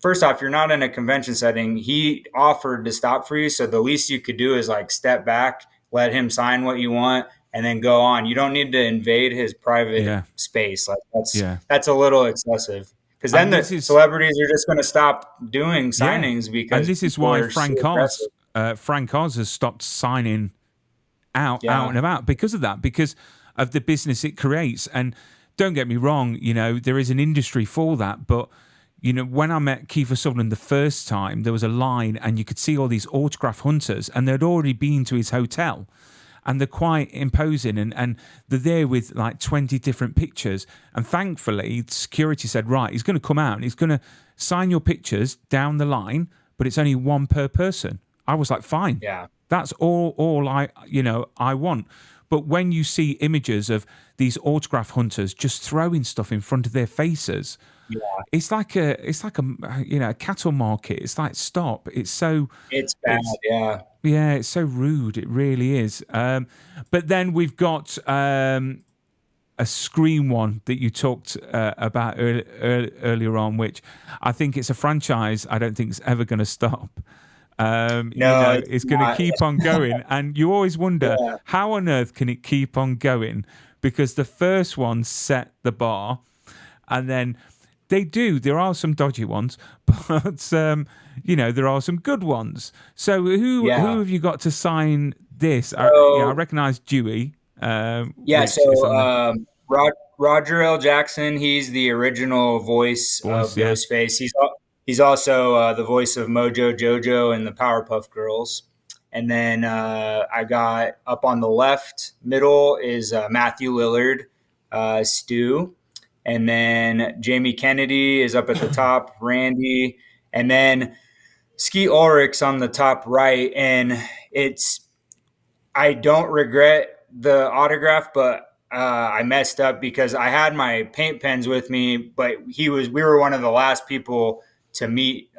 first off, you're not in a convention setting. He offered to stop for you, so the least you could do is like step back, let him sign what you want, and then go on. You don't need to invade his private yeah, space. Like yeah. that's a little excessive. Because then And the this is celebrities are just going to stop doing yeah, signings and because this is people why are so aggressive. Frank Oz has stopped signing out Yeah, and about because of that, because of the business it creates. And don't get me wrong, there is an industry for that, but when I met Kiefer Sutherland the first time, there was a line and you could see all these autograph hunters, and they'd already been to his hotel, and they're quite imposing, and they're there with like 20 different pictures. And thankfully, security said, right, he's going to come out and he's going to sign your pictures down the line, but it's only one per person. I was like, fine. yeah, That's all I want. But when you see images of these autograph hunters just throwing stuff in front of their faces, yeah. it's like a cattle market. It's like, stop. It's bad. It's Yeah. it's so rude. It really is. But then we've got a Scream one that you talked about earlier on, which I think it's a franchise I don't think it's ever going to stop. No, it's It's going to not. keep on going. And you always wonder, Yeah. how on earth can it keep on going? Because the first one set the bar, and then there are some dodgy ones, but there are some good ones. So who Yeah. have you got to sign this? I So recognize Dewey, yeah, which is so on the Roger L. Jackson, he's the original voice voice. of Yeah, Ghostface. He's also the voice of Mojo Jojo and the Powerpuff Girls. And then I got up on the left middle is Matthew Lillard, Stu, and then Jamie Kennedy is up at the top, Randy, and then Skeet Ulrich's on the top right. And I don't regret the autograph, but I messed up because I had my paint pens with me, but we were one of the last people to meet.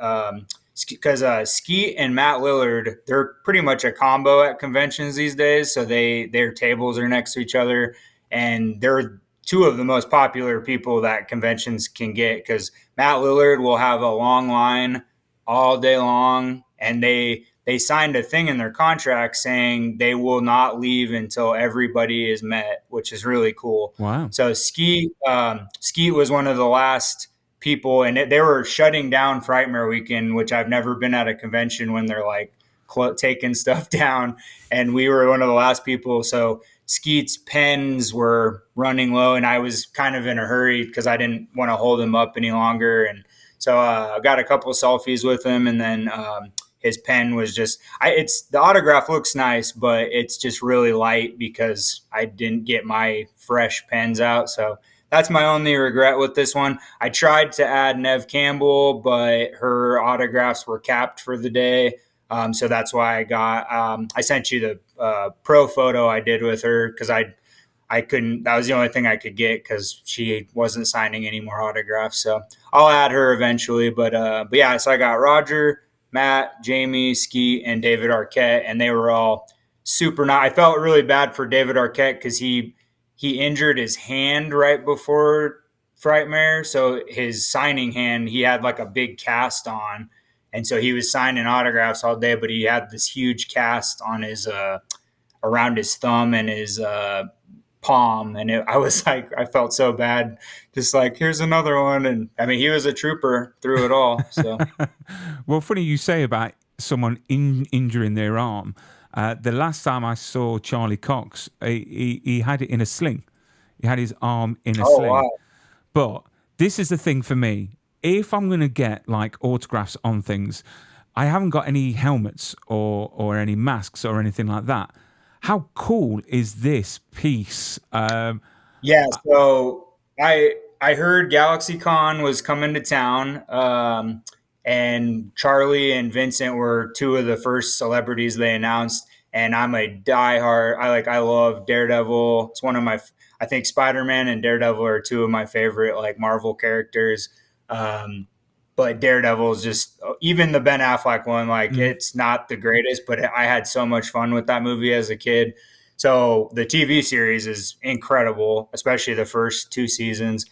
Because Skeet and Matt Lillard, they're pretty much a combo at conventions these days. So their tables are next to each other, and they're two of the most popular people that conventions can get. Because Matt Lillard will have a long line all day long, and they signed a thing in their contract saying they will not leave until everybody is met, which is really cool. Wow. So Skeet was one of the last people, and they were shutting down Frightmare Weekend, which I've never been at a convention when they're like taking stuff down, and we were one of the last people. So Skeet's pens were running low, and I was kind of in a hurry because I didn't want to hold him up any longer, and so I got a couple selfies with him, and then his pen was just the autograph looks nice, but it's just really light because I didn't get my fresh pens out. So that's my only regret with this one. I tried to add Nev Campbell, but her autographs were capped for the day. So that's why I sent you the pro photo I did with her, because I couldn't, that was the only thing I could get because she wasn't signing any more autographs. So I'll add her eventually. But yeah, so I got Roger, Matt, Jamie, Skeet, and David Arquette, and they were all super nice. I felt really bad for David Arquette because he injured his hand right before Frightmare. So his signing hand, he had like a big cast on. And so he was signing autographs all day, but he had this huge cast on his around his thumb and his palm. And I was like, I felt so bad. Just like, here's another one. And I mean, he was a trooper through it all. So, well, funny you say about someone injuring their arm. The last time I saw Charlie Cox, he had it in a sling. He had his arm in a sling. Wow. But this is the thing for me. If I'm going to get like autographs on things, I haven't got any helmets or any masks or anything like that. How cool is this piece? Yeah, so I heard GalaxyCon was coming to town, and Charlie and Vincent were two of the first celebrities they announced. And I'm a diehard. I love Daredevil. It's one of my. I think Spider-Man and Daredevil are two of my favorite like Marvel characters. But Daredevil is just, even the Ben Affleck one, like it's not the greatest, but I had so much fun with that movie as a kid. So the TV series is incredible, especially the first two seasons.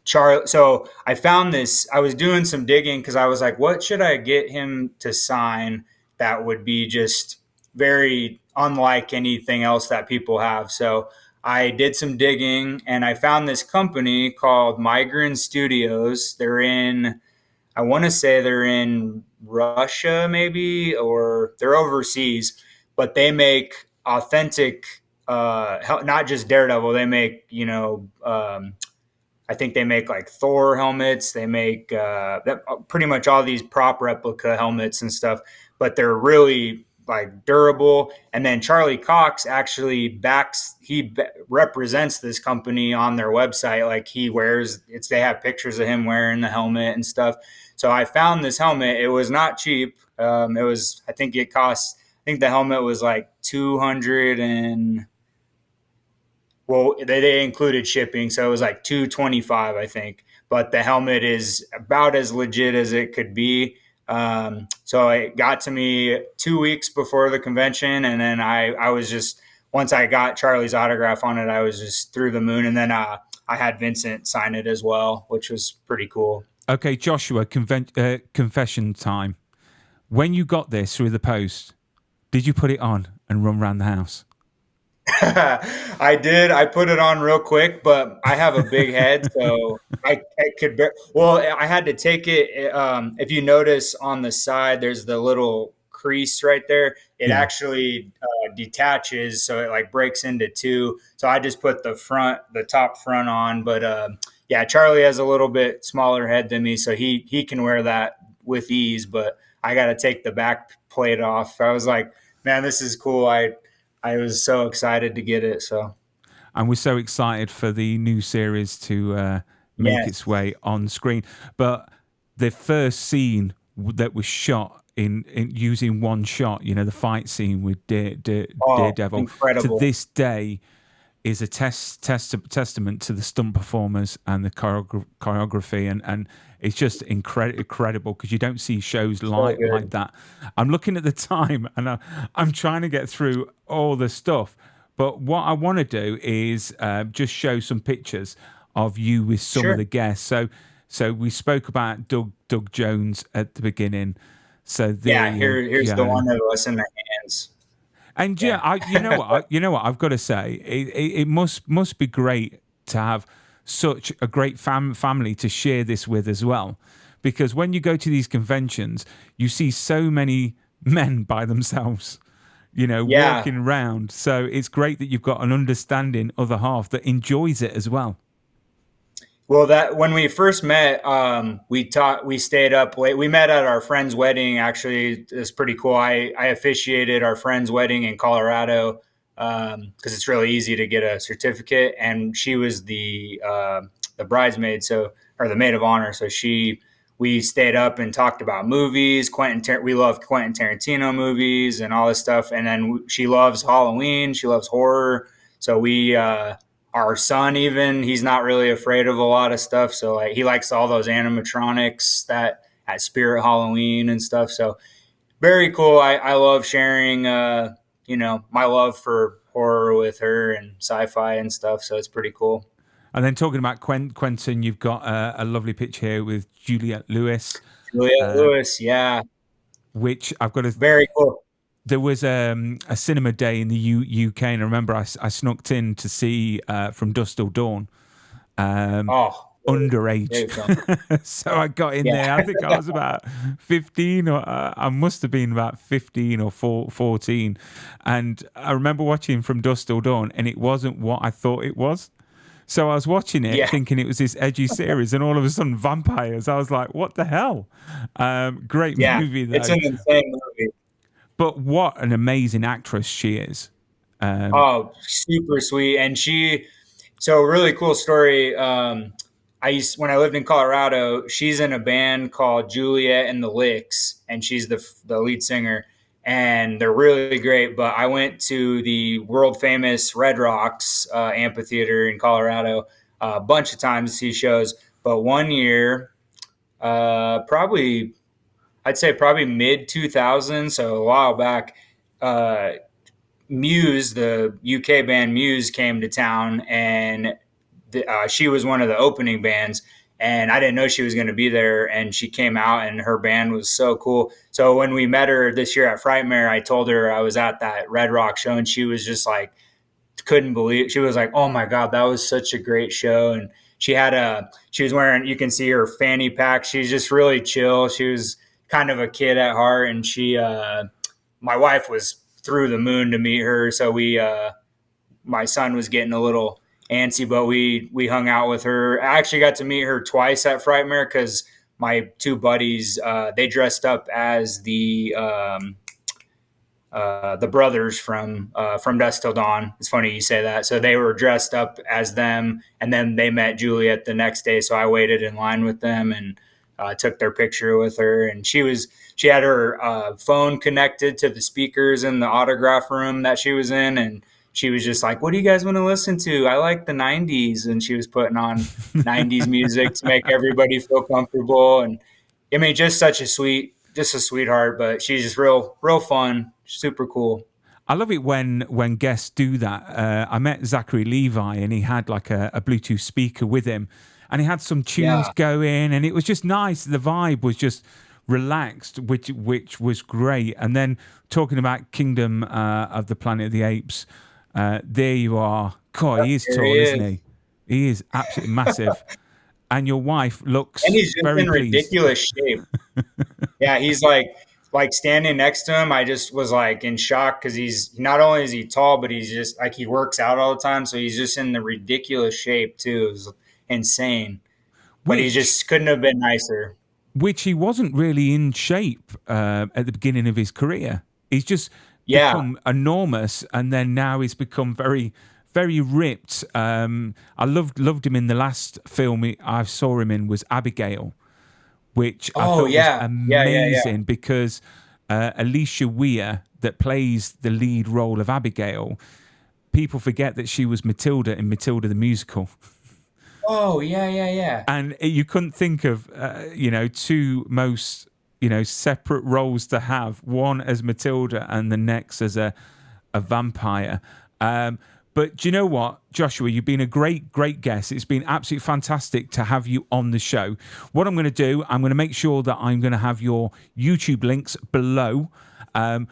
So I found this, I was doing some digging because I was like, what should I get him to sign that would be just very unlike anything else that people have? So I did some digging and I found this company called Migrant Studios. I want to say they're in Russia maybe, or they're overseas, but they make authentic, not just Daredevil. They make, I think they make like Thor helmets. They make pretty much all these prop replica helmets and stuff, but they're really like durable. And then Charlie Cox actually represents this company on their website. Like they have pictures of him wearing the helmet and stuff. So I found this helmet. It was not cheap. I think the helmet was like 200 and, well, they included shipping, so it was like $225, I think. But the helmet is about as legit as it could be. So it got to me 2 weeks before the convention, and then I was just, once I got Charlie's autograph on it, I was just through the moon. And then I had Vincent sign it as well, which was pretty cool. Okay, Joshua, confession time. When you got this through the post, did you put it on and run around the house? I did. I put it on real quick, but I have a big head, so I had to take it. If you notice on the side, there's the little crease right there. It actually detaches, so it like breaks into two. So I just put the top front on. But yeah, Charlie has a little bit smaller head than me, so he can wear that with ease. But I got to take the back plate off. I was like, man, this is cool. I was so excited to get it. So, and we're so excited for the new series to make its Yes. way on screen. But the first scene that was shot in using one shot, you know, the fight scene with Oh, Daredevil, to incredible. this day is a testament to the stunt performers and the choreography, and it's just incredible because you don't see shows So like good. that. I'm looking at the time and I'm trying to get through all the stuff, but what I want to do is just show some pictures of you with some of Sure. the guests. So we spoke about Doug Jones at the beginning. So there Yeah, you here's the go. one of us in the hands. And yeah, Yeah. you know what? You know what? I've got to say, it must be great to have such a great family to share this with as well, because when you go to these conventions, you see so many men by themselves, you know, Yeah. walking around. So it's great that you've got an understanding other half that enjoys it as well. Well, that when we first met, we stayed up late. We met at our friend's wedding. Actually, it's pretty cool. I officiated our friend's wedding in Colorado because it's really easy to get a certificate, and she was the bridesmaid, so or the maid of honor. So we stayed up and talked about movies. We love Quentin Tarantino movies and all this stuff, and then she loves Halloween. She loves horror. So our son, even, he's not really afraid of a lot of stuff, so like he likes all those animatronics that at Spirit Halloween and stuff. So very cool. I love sharing my love for horror with her and sci-fi and stuff, so it's pretty cool. And then talking about Quentin, you've got a lovely picture here with Juliette Lewis, Juliette uh, Lewis, yeah, which I've got to. very cool. There was a cinema day in the UK, and I remember I snuck in to see From Dusk Till Dawn, Oh, underage. great film. So I got in Yeah. there. I think I was about 15, or I must have been about 15 or 14. And I remember watching From Dusk Till Dawn, and it wasn't what I thought it was. So I was watching it Yeah, thinking it was this edgy series, and all of a sudden vampires. I was like, what the hell? Great yeah, movie, it's though. an insane movie. But what an amazing actress she is. Oh, super sweet. And so really cool story. When I lived in Colorado, she's in a band called Juliet and the Licks, and she's the lead singer, and they're really great. But I went to the world famous Red Rocks amphitheater in Colorado a bunch of times to see shows. But one year, probably I'd say probably mid 2000s, so a while back. Uh, Muse, the UK band Muse, came to town, and she was one of the opening bands. And I didn't know she was going to be there, and she came out, and her band was so cool. So when we met her this year at Frightmare, I told her I was at that Red Rock show, and she was just like, couldn't believe. She was like, "Oh my god, that was such a great show!" And she was wearing, you can see her fanny pack. She's just really chill. She was kind of a kid at heart, and my wife was through the moon to meet her. So my son was getting a little antsy, but we hung out with her. I actually got to meet her twice at Frightmare because my two buddies, they dressed up as the brothers from Dusk Till Dawn. It's funny you say that. So they were dressed up as them, and then they met Juliet the next day. So I waited in line with them and took their picture with her. And she had her phone connected to the speakers in the autograph room that she was in, and she was just like, "What do you guys want to listen to? I like the '90s," and she was putting on '90s music to make everybody feel comfortable. And I mean, just a sweetheart, but she's just real fun, super cool. I love it when guests do that. I met Zachary Levi, and he had like a Bluetooth speaker with him, and he had some tunes Yeah, going, and it was just nice. The vibe was just relaxed, which was great. And then talking about Kingdom of the Planet of the Apes, there you are. God, he is there he tall, isn't is. he? He is absolutely massive. And your wife And looks he's just very in pleased. ridiculous shape. Yeah, he's like standing next to him. I just was like in shock because he's not only is he tall, but he's just like he works out all the time, so he's just in the ridiculous shape too. It was insane, but he Which just couldn't have been nicer. which he wasn't really in shape at the beginning of his career. He's just Yeah, become enormous, and then now he's become very, very ripped. I loved him in the last film I saw him in was Abigail, which I Oh thought was yeah, yeah, yeah, yeah. amazing because Alicia Weir, that plays the lead role of Abigail, people forget that she was Matilda in Matilda the musical. Oh yeah, yeah, yeah. And you couldn't think of two most separate roles to have, one as Matilda and the next as a vampire. But do you know what, Joshua? You've been a great guest. It's been absolutely fantastic to have you on the show. What I'm going to do, I'm going to make sure that I'm going to have your YouTube links below. To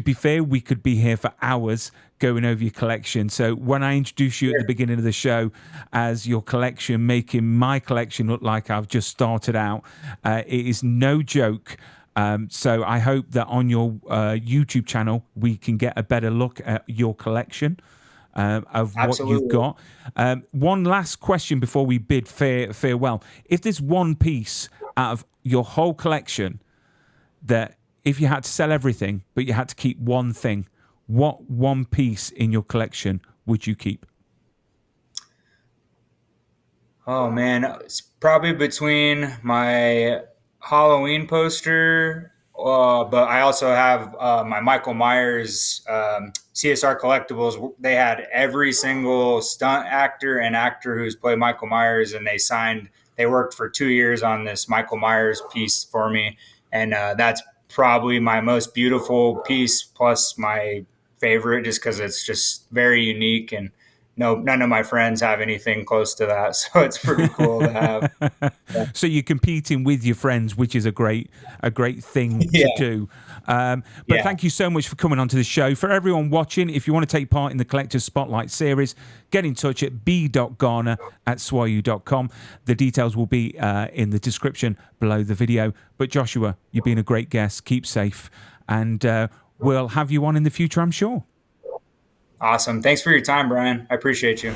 be fair, we could be here for hours going over your collection. So when I introduce you at the beginning of the show as your collection, making my collection look like I've just started out, it is no joke. So I hope that on your YouTube channel, we can get a better look at your collection of what you've got. One last question before we bid farewell. If there's one piece out of your whole collection that if you had to sell everything, but you had to keep one thing, what one piece in your collection would you keep? Oh man, it's probably between my Halloween poster, but I also have my Michael Myers CSR collectibles. They had every single stunt actor and actor who's played Michael Myers, and they worked for 2 years on this Michael Myers piece for me, and that's probably my most beautiful piece, plus my favorite, just because it's just very unique, and none of my friends have anything close to that, so it's pretty cool to have. Yeah. So you're competing with your friends, which is a great thing to do. But thank you so much for coming onto the show. For everyone watching, if you want to take part in the Collector's Spotlight series, get in touch at b.garner@swau.com. The details will be in the description below the video. But Joshua, you've been a great guest. Keep safe, and we'll have you on in the future, I'm sure. Awesome. Thanks for your time, Brian. I appreciate you.